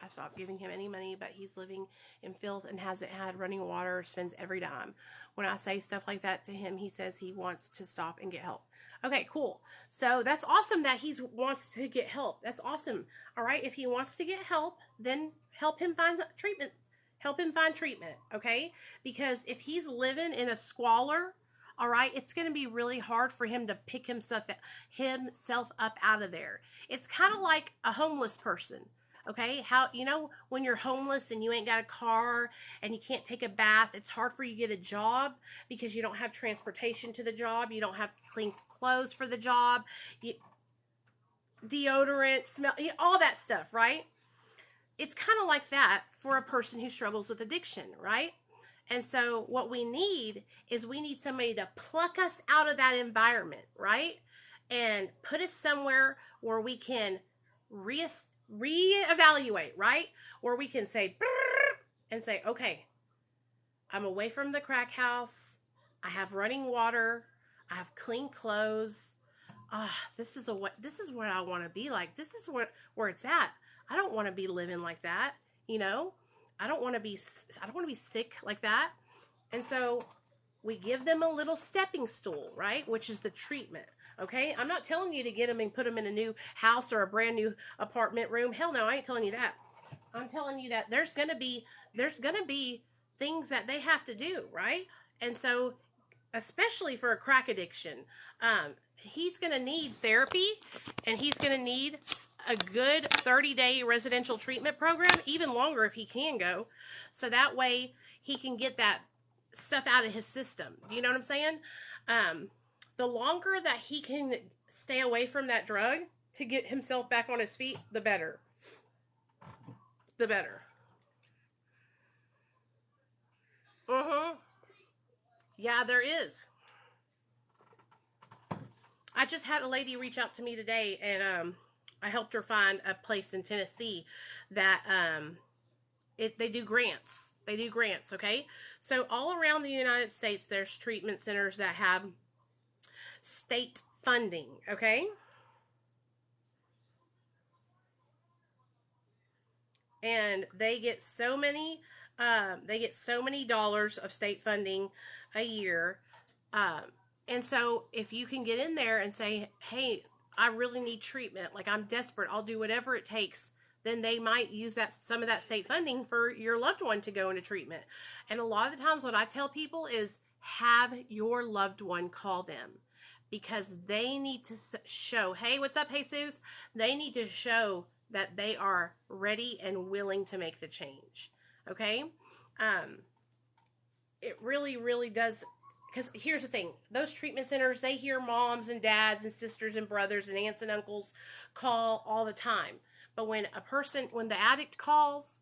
I stopped giving him any money, but he's living in filth and hasn't had running water, spends every dime. When I say stuff like that to him, he says he wants to stop and get help. Okay, cool. So that's awesome that he wants to get help. That's awesome. All right, if he wants to get help, then help him find treatment. Help him find treatment, okay? Because if he's living in a squalor, all right, it's going to be really hard for him to pick himself up out of there. It's kind of like a homeless person. Okay, how, when you're homeless and you ain't got a car and you can't take a bath, it's hard for you to get a job because you don't have transportation to the job, you don't have clean clothes for the job, deodorant, smell, all that stuff, right? It's kind of like that for a person who struggles with addiction, right? And so what we need is we need somebody to pluck us out of that environment, right? And put us somewhere where we can reevaluate, right? Where we can say, and say, okay, I'm away from the crack house. I have running water. I have clean clothes. This is what I want to be like. This is where it's at. I don't want to be living like that. I don't want to be sick like that. And so we give them a little stepping stool, right? Which is the treatment. Okay, I'm not telling you to get them and put them in a new house or a brand new apartment room. Hell no, I ain't telling you that. I'm telling you that there's gonna be things that they have to do, right? And so, especially for a crack addiction, he's gonna need therapy, and he's gonna need a good 30-day residential treatment program, even longer if he can go, so that way he can get that stuff out of his system. Do you know what I'm saying? The longer that he can stay away from that drug to get himself back on his feet, the better. The better. Yeah, there is. I just had a lady reach out to me today, and I helped her find a place in Tennessee that they do grants. They do grants, okay? So all around the United States, there's treatment centers that have state funding, okay? And they get so many dollars of state funding a year. And so if you can get in there and say, hey, I really need treatment, like I'm desperate, I'll do whatever it takes, then they might use some of that state funding for your loved one to go into treatment. And a lot of the times what I tell people is have your loved one call them, because they need to show, hey, what's up, Jesus? They need to show that they are ready and willing to make the change, okay? It really, really does, because here's the thing. Those treatment centers, they hear moms and dads and sisters and brothers and aunts and uncles call all the time. But when the addict calls,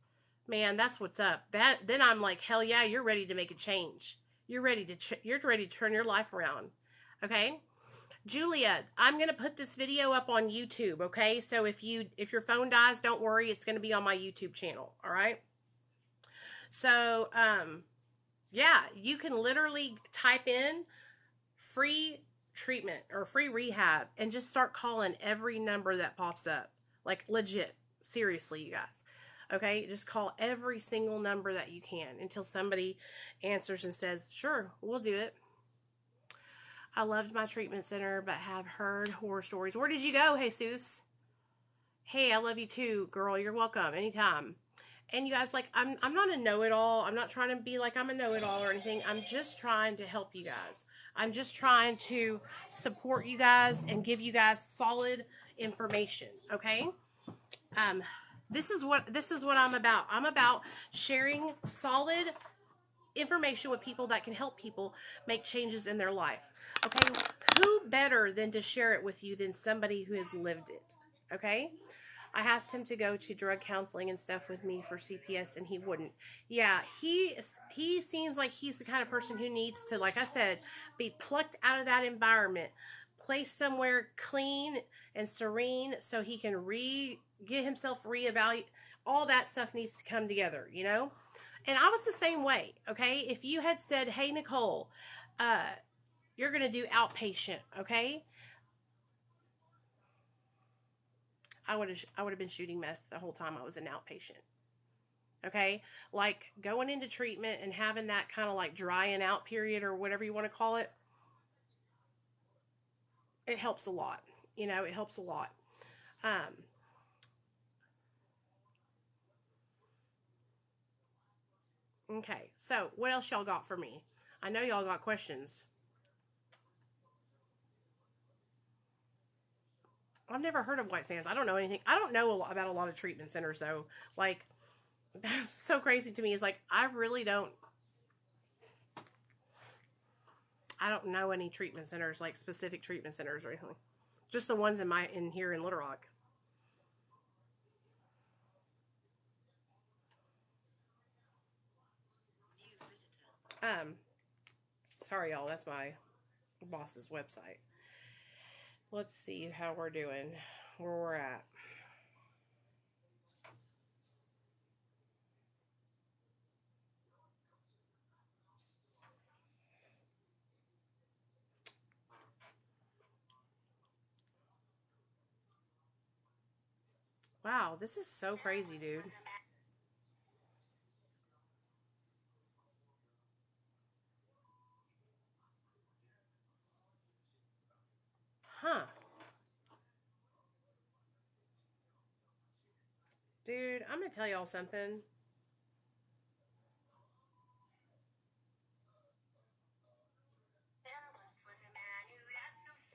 man, that's what's up. Then I'm like, hell yeah, you're ready to make a change. You're ready to turn your life around, okay? Julia, I'm going to put this video up on YouTube, okay? So if your phone dies, don't worry. It's going to be on my YouTube channel, all right? So, yeah, you can literally type in free treatment or free rehab and just start calling every number that pops up. Like, legit. Seriously, you guys. Okay? Just call every single number that you can until somebody answers and says, sure, we'll do it. I loved my treatment center, but have heard horror stories. Where did you go, Jesus? Hey, I love you too, girl. You're welcome. Anytime. And you guys, like, I'm not a know-it-all. I'm not trying to be like I'm a know-it-all or anything. I'm just trying to help you guys. I'm just trying to support you guys and give you guys solid information. Okay. This is what I'm about. I'm about sharing solid information with people that can help people make changes in their life. Okay. Who better than to share it with you than somebody who has lived it? Okay. I asked him to go to drug counseling and stuff with me for CPS, and he wouldn't. Yeah, he seems like he's the kind of person who needs to, like I said, be plucked out of that environment, placed somewhere clean and serene, so he can get himself reevaluate. All that stuff needs to come together, you know. And I was the same way. Okay, if you had said, "Hey, Nicole, you're going to do outpatient," okay, I would have been shooting meth the whole time I was an outpatient. Okay, like going into treatment and having that kind of like drying out period or whatever you want to call it, it helps a lot. You know, it helps a lot. Um, okay, so what else y'all got for me? I know y'all got questions. I've never heard of White Sands. I don't know anything. I don't know about a lot of treatment centers though. Like, that's so crazy to me. Is like I really don't. I don't know any treatment centers, like specific treatment centers or anything. Just the ones in here in Little Rock. Um, sorry y'all, that's my boss's website. Let's see how we're doing, where we're at. Wow, this is so crazy, dude. Huh. Dude, I'm gonna tell y'all something.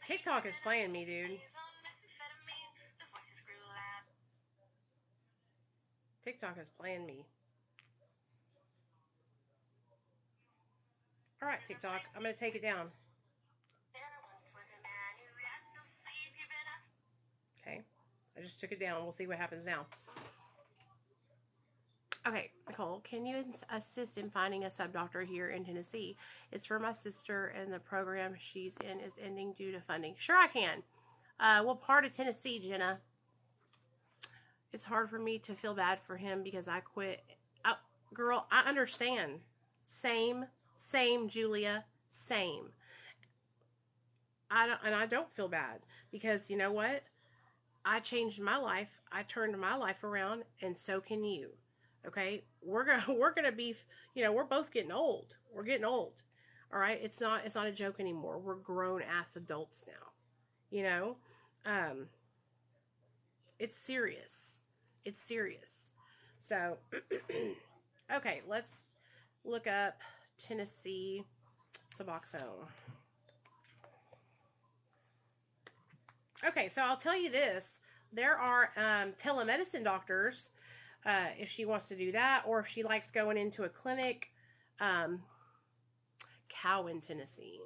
TikTok is playing me, dude. TikTok is playing me. All right, TikTok, I'm gonna take it down. Okay, I just took it down. We'll see what happens now. Okay, Nicole, can you assist in finding a sub doctor here in Tennessee? It's for my sister, and the program she's in is ending due to funding. Sure, I can. What part of Tennessee, Jenna? It's hard for me to feel bad for him because I quit. Girl, I understand. Same, Julia. Same. I don't feel bad because you know what? I changed my life. I turned my life around, and so can you. Okay, we're gonna be, we're both getting old. We're getting old. All right, it's not a joke anymore. We're grown ass adults now. You know, um, it's serious. It's serious. So, okay, let's look up Tennessee Suboxone. Okay, so I'll tell you this: there are telemedicine doctors if she wants to do that, or if she likes going into a clinic. Um, Cowan, Tennessee.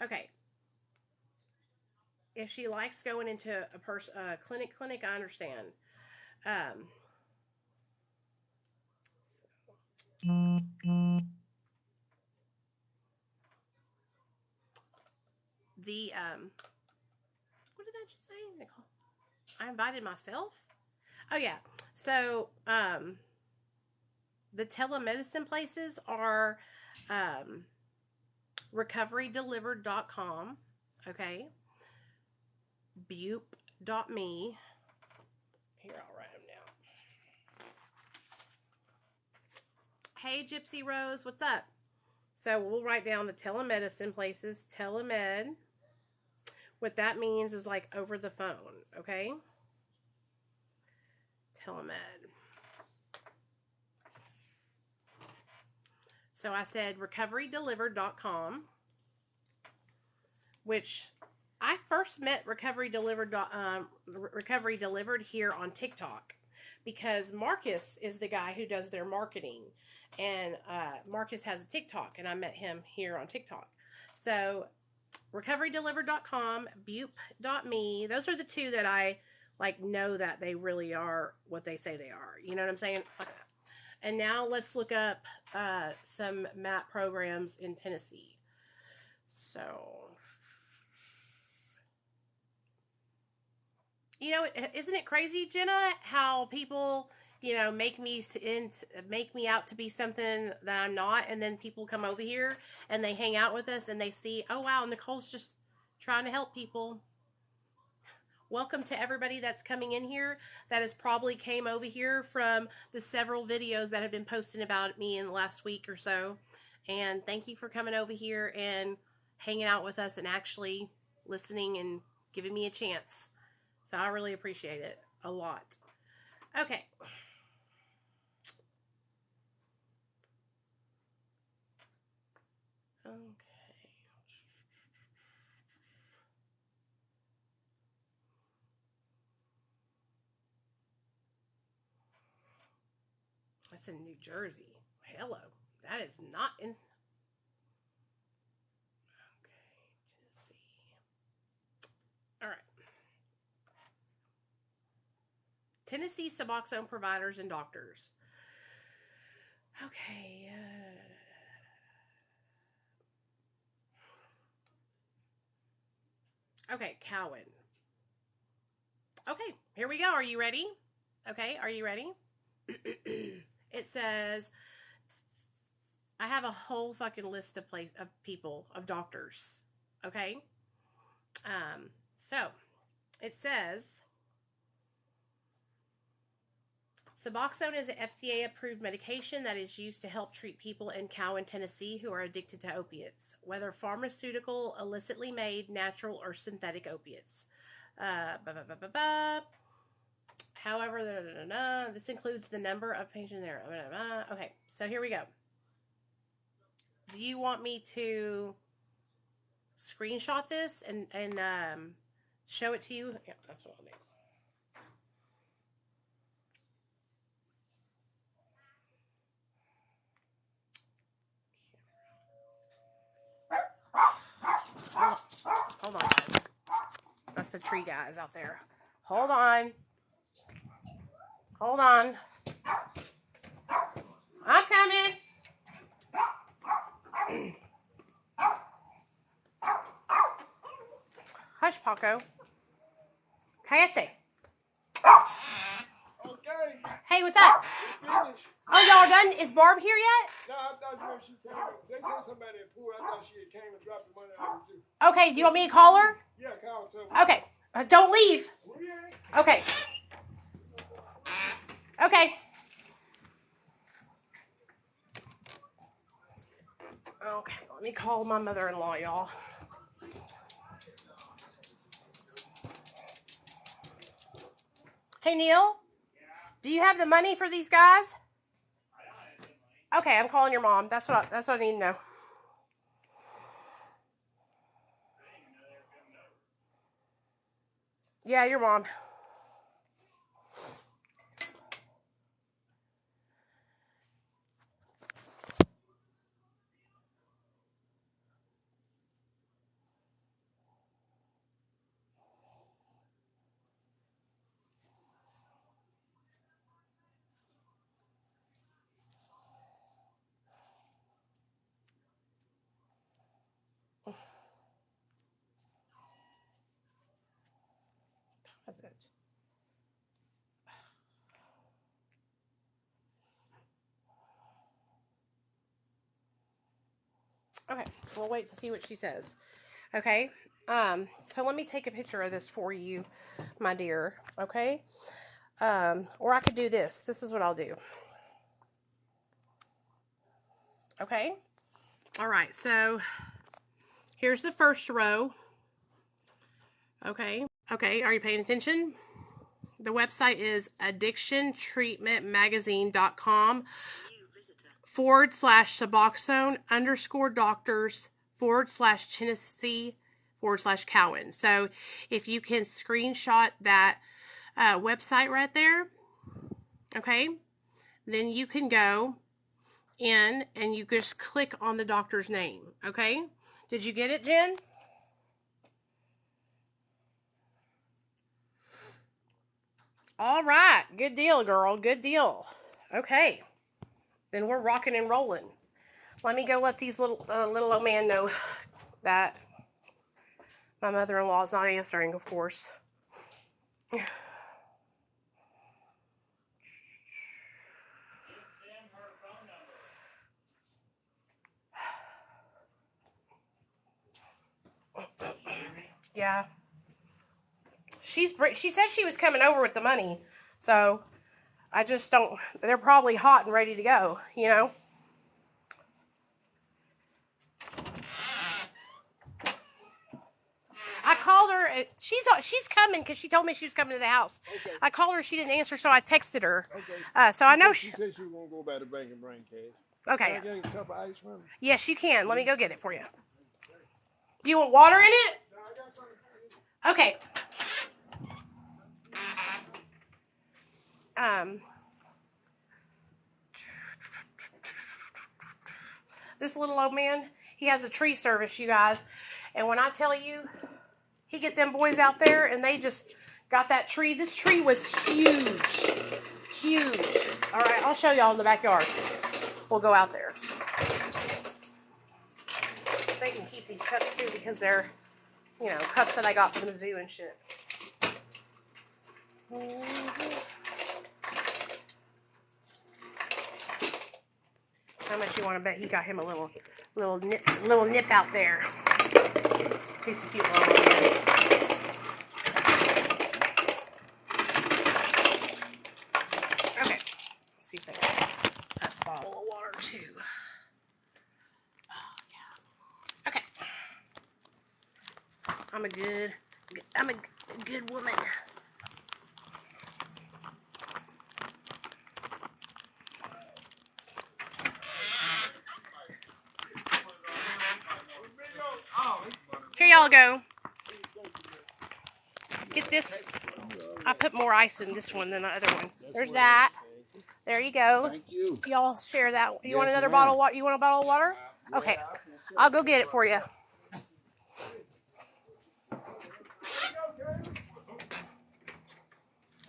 Okay, if she likes going into a clinic, I understand. Um, the what did I just say, Nicole? I invited myself. Oh yeah. So the telemedicine places are um, recoverydelivered.com. Okay. Bupe.me. Here, I'll write them down. Hey, Gypsy Rose, what's up? So we'll write down the telemedicine places. Telemed. What that means is like over the phone, okay? Telemed. So I said recoverydelivered.com, which I I first met Recovery Delivered here on TikTok, because Marcus is the guy who does their marketing, and Marcus has a TikTok, and I met him here on TikTok. So recoverydelivered.com, bupe.me, those are the two that I know that they really are what they say they are. You know what I'm saying? And now let's look up some MAP programs in Tennessee. So, you know, isn't it crazy, Jenna, how people, you know, make me out to be something that I'm not, and then people come over here and they hang out with us and they see, oh wow, Nicole's just trying to help people. Welcome to everybody that's coming in here that has probably came over here from the several videos that have been posted about me in the last week or so. And thank you for coming over here and hanging out with us and actually listening and giving me a chance. So I really appreciate it a lot. Okay. That's in New Jersey. Hello. That is not in... Okay, Tennessee. All right. Tennessee Suboxone providers and doctors. Okay. Okay, Cowan. Okay, here we go. Are you ready? Okay, are you ready? It says, I have a whole fucking list of people, of doctors. Okay? So, it says, Suboxone is an FDA-approved medication that is used to help treat people in Cowan, Tennessee who are addicted to opiates, whether pharmaceutical, illicitly made, natural, or synthetic opiates. However, this includes the number of patients there. Okay, so here we go. Do you want me to screenshot this and show it to you? Yeah, that's what I'll do. Hold on, guys. That's the tree guys out there. Hold on. Hold on. I'm coming. Hush, Paco. Cállate. Okay. Hey, what's up? Oh, y'all done? Is Barb here yet? No, I thought she came. They said somebody at pool. I thought she had came and dropped the money out too. Okay, do you want me to call her? Yeah, call her. Okay. Don't leave. Okay. Okay. Okay, let me call my mother-in-law, y'all. Hey, Neil? Do you have the money for these guys? Okay, I'm calling your mom. That's what I need to know. Yeah, your mom. That's it. Okay, we'll wait to see what she says. Okay, so let me take a picture of this for you, my dear, okay? Or I could do this. This is what I'll do. Okay? All right, so here's the first row. Okay, are you paying attention? The website is addictiontreatmentmagazine.com /Suboxone _doctors /Tennessee /Cowan. So if you can screenshot that website right there, okay, then you can go in and you just click on the doctor's name, okay? Did you get it, Jen? All right. Good deal, girl. Good deal. Okay. Then we're rocking and rolling. Let me go let these little old man know that my mother-in-law is not answering, of course. Yeah. She said she was coming over with the money, so I just don't. They're probably hot and ready to go, you know. I called her. She's coming because she told me she was coming to the house. Okay. I called her. She didn't answer, so I texted her. Okay. So I know she said she was gonna go by the bank and bring cash. Okay. Can I get a cup of ice from her? Yes, you can. Let me go get it for you. Do you want water in it? No, I got something. Okay. This little old man, he has a tree service, you guys. And when I tell you, he get them boys out there and they just got that tree. This tree was huge. Huge. All right, I'll show y'all in the backyard. We'll go out there. They can keep these cups too because they're, you know, cups that I got from the zoo and shit. How much you want to bet he got him a little nip out there? He's a cute little man. Okay, let's see if I got that bottle of water too. Oh yeah. Okay. I'm a good woman. Here y'all go. Get this. I put more ice in this one than the other one. There's that. There you go. Thank you. Y'all share that. You want another bottle of water? You want a bottle of water? Okay. I'll go get it for you.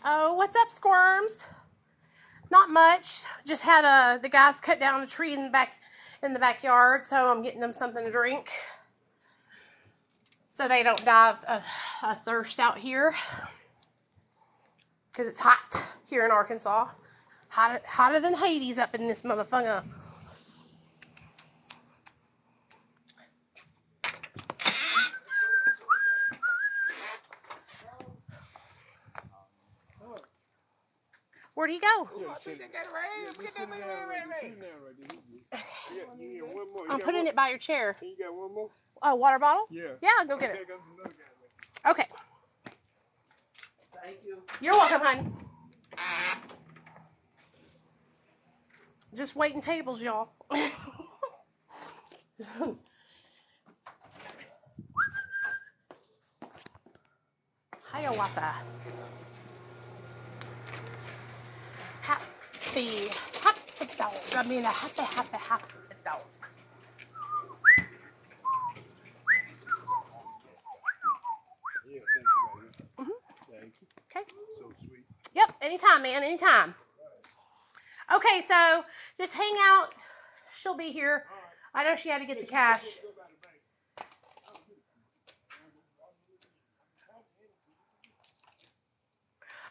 Oh, what's up, Squirms? Not much. Just had the guys cut down a tree in the backyard, so I'm getting them something to drink, so they don't die of thirst out here, because it's hot here in Arkansas. Hotter than Hades up in this motherfucker. Where'd he go? I think they got it right here. I'm putting it by your chair. You got one more? Oh, water bottle? Yeah. Yeah, I'll go get it. Got another guy. Okay. Thank you. You're welcome, hon. Just waiting tables, y'all. Hiawatha. Happy dog. I mean, a happy dog. Yeah, thank you, buddy. Thank you. Okay. So sweet. Yep, anytime, man, anytime. Okay, so just hang out. She'll be here. I know she had to get the cash.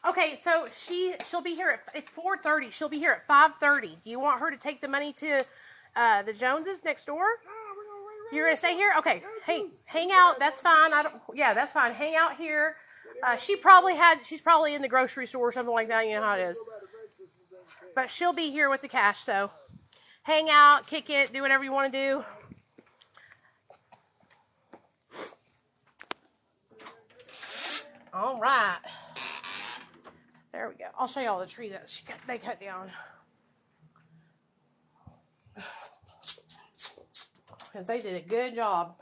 Okay, so she'll be here it's 4:30. She'll be here at 5:30. Do you want her to take the money to the Joneses next door? You're gonna stay here? Okay. Hey, hang out. That's fine. That's fine. Hang out here. She's probably in the grocery store or something like that. You know how it is. But she'll be here with the cash, so hang out, kick it, do whatever you want to do. All right. There we go. I'll show you all the tree that they cut down. Because they did a good job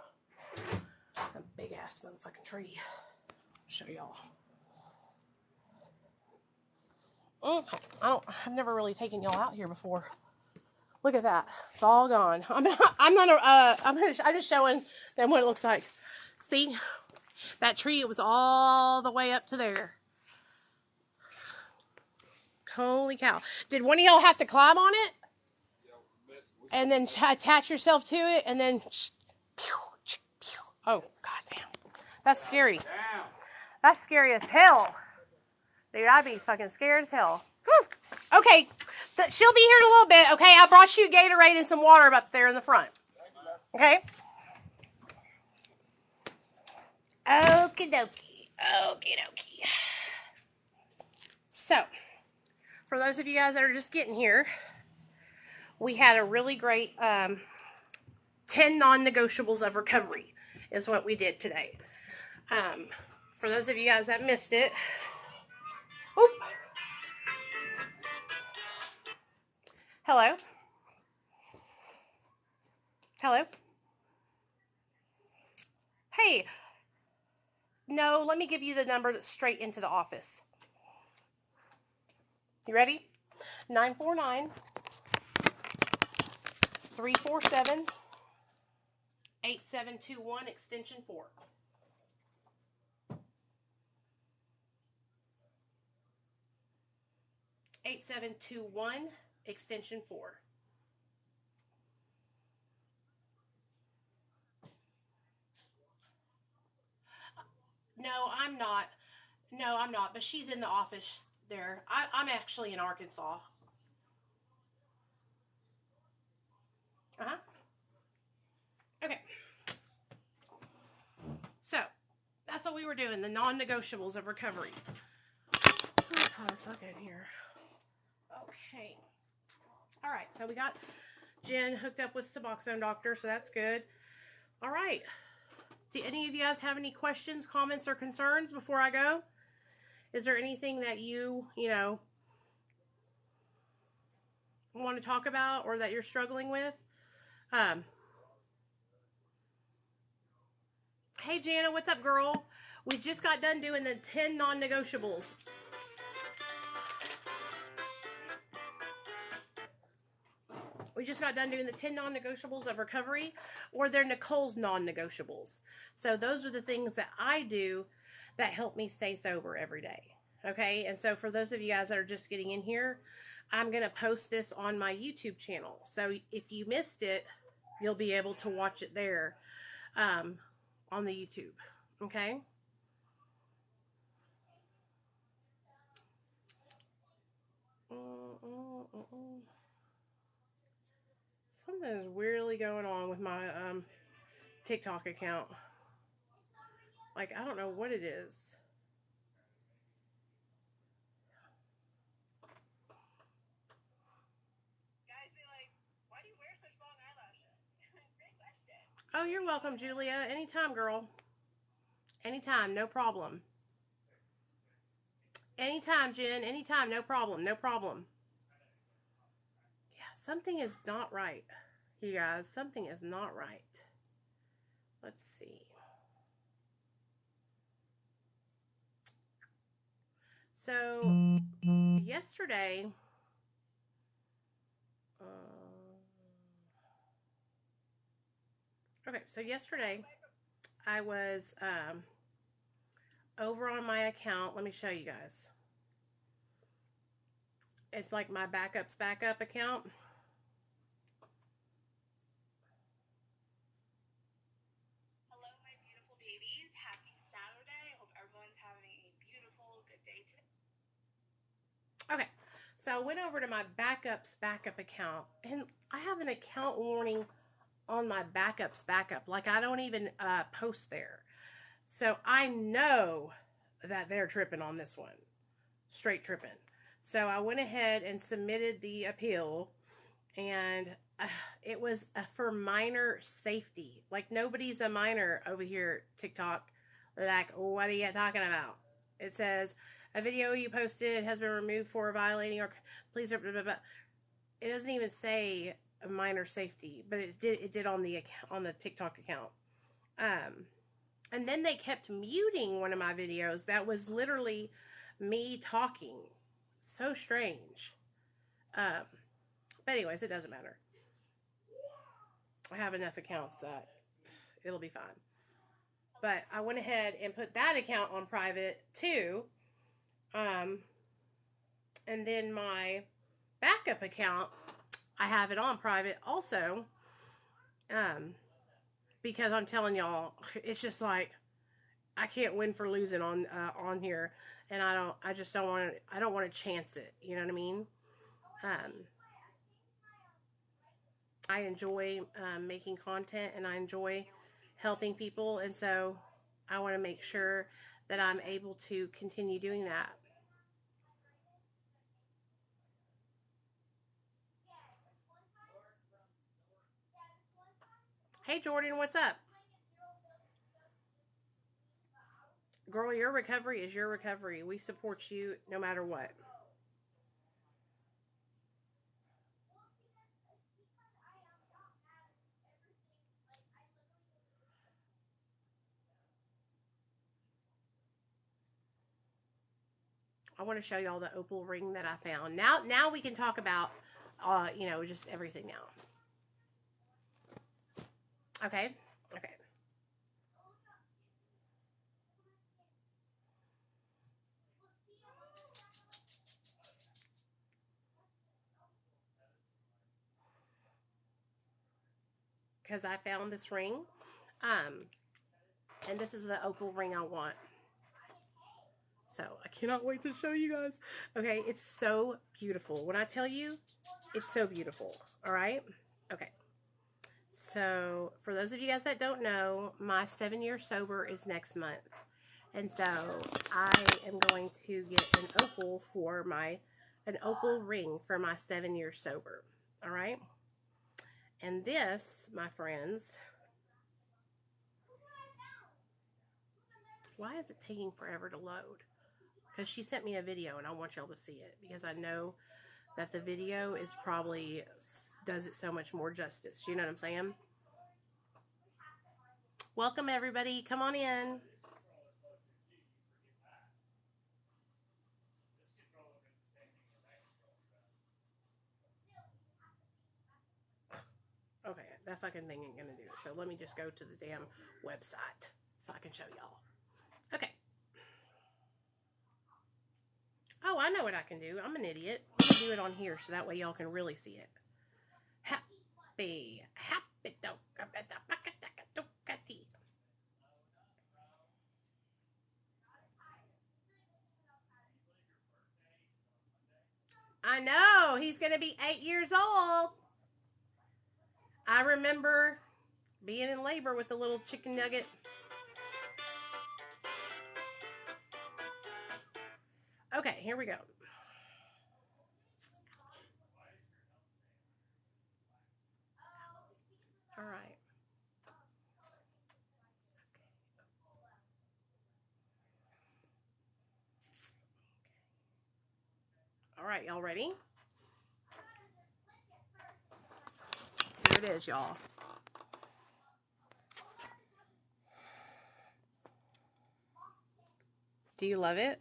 A big ass motherfucking tree. Show y'all. I've never really taken y'all out here before. Look at that. It's all gone. I'm just showing them what it looks like. See? That tree, it was all the way up to there. Holy cow. Did one of y'all have to climb on it? And then attach yourself to it and then... Oh, goddamn. That's scary. That's scary as hell. Dude, I'd be fucking scared as hell. Whew. Okay, she'll be here in a little bit. Okay, I brought you Gatorade and some water up there in the front. Okay? Okie dokie. Okie dokie. So, for those of you guys that are just getting here, we had a really great 10 non-negotiables of recovery is what we did today. For those of you guys that missed it, whoop. Hello? Hello? Hey, no, let me give you the number that's straight into the office. You ready? 949-347-8721, extension 4. Extension 4. No, I'm not. No, I'm not. But she's in the office there. I'm actually in Arkansas. Okay. So, that's what we were doing. The non-negotiables of recovery. It's hot as fuck in here. Okay. All right. So, we got Jen hooked up with Suboxone Doctor. So, that's good. All right. Do any of you guys have any questions, comments, or concerns before I go? Is there anything that you want to talk about or that you're struggling with? Hey, Jana, what's up, girl? We just got done doing the 10 non-negotiables. We just got done doing the 10 non-negotiables of recovery, or they're Nicole's non-negotiables. So those are the things that I do that help me stay sober every day. Okay, and so for those of you guys that are just getting in here, I'm going to post this on my YouTube channel. So if you missed it, you'll be able to watch it there on the YouTube. Okay? Something is weirdly going on with my TikTok account. Like, I don't know what it is. Guys be like, why do you wear such long eyelashes? Great question. Oh, you're welcome, Julia. Anytime, girl. Anytime, no problem. Anytime, Jen. Anytime, no problem. No problem. Yeah, something is not right. You guys, something is not right. Let's see. So, yesterday, yesterday I was over on my account. Let me show you guys. It's like my backup account. Hello, my beautiful babies. Happy Saturday. Hope everyone's having a beautiful, good day today. Okay, so I went over to my backup account, and I have an account warning on my backup. Like, I don't even post there. So I know that they're tripping on this one. Straight tripping. So I went ahead and submitted the appeal, and it was for minor safety. Like, nobody's a minor over here, TikTok. Like, what are you talking about? It says, a video you posted has been removed for violating or please, blah, blah, blah. It doesn't even say minor safety, but it did on the TikTok account. And then they kept muting one of my videos. That was literally me talking. So strange. But anyways, it doesn't matter. I have enough accounts that it'll be fine. But I went ahead and put that account on private too. And then my backup account, I have it on private also. Because I'm telling y'all, it's just like I can't win for losing on here, and I don't want to chance it. You know what I mean? I enjoy making content, and I enjoy helping people, and so I want to make sure that I'm able to continue doing that. Hey Jordan, what's up? Girl, your recovery is your recovery. We support you no matter what. I want to show y'all the opal ring that I found. Now we can talk about, just everything now. Okay. Because I found this ring. And this is the opal ring I want. So I cannot wait to show you guys. Okay, it's so beautiful. When I tell you, it's so beautiful. All right? Okay. So for those of you guys that don't know, my 7-year sober is next month. And so I am going to get an opal ring for my 7-year sober. All right? And this, my friends, why is it taking forever to load? Because she sent me a video and I want y'all to see it, because I know that the video is probably does it so much more justice. You know what I'm saying? Welcome everybody. Come on in. Okay, that fucking thing ain't gonna do it. So let me just go to the damn website so I can show y'all. Okay. Oh, I know what I can do. I'm an idiot. I'm gonna do it on here so that way y'all can really see it. Happy. I know. He's gonna be 8 years old. I remember being in labor with the little chicken nugget. Okay, here we go. All right. All right, y'all ready? Here it is, y'all. Do you love it?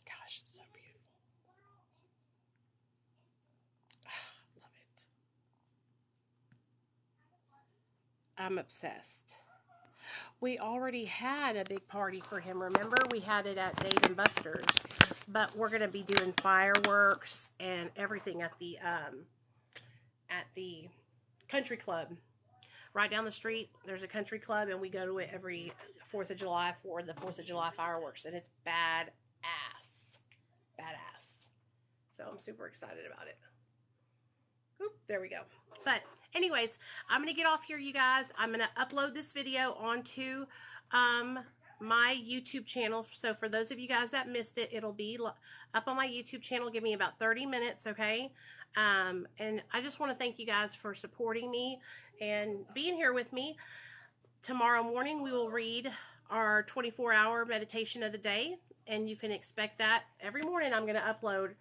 Gosh, it's so beautiful. Love it. I'm obsessed. We already had a big party for him. Remember, we had it at Dave & Buster's, but we're going to be doing fireworks and everything at the country club. Right down the street, there's a country club, and we go to it every 4th of July for the 4th of July fireworks, and it's badass. Badass. So I'm super excited about it. Oop, there we go. But anyways, I'm going to get off here, you guys. I'm going to upload this video onto my YouTube channel. So for those of you guys that missed it, it'll be up on my YouTube channel. Give me about 30 minutes, okay? And I just want to thank you guys for supporting me and being here with me. Tomorrow morning, we will read our 24-hour meditation of the day, and you can expect that every morning. I'm going to upload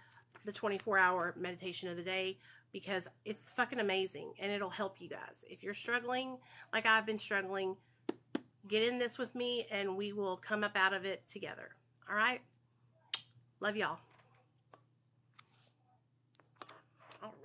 the 24-hour meditation of the day, because it's fucking amazing and it'll help you guys. If you're struggling like I've been struggling, get in this with me and we will come up out of it together. All right? Love y'all. All right.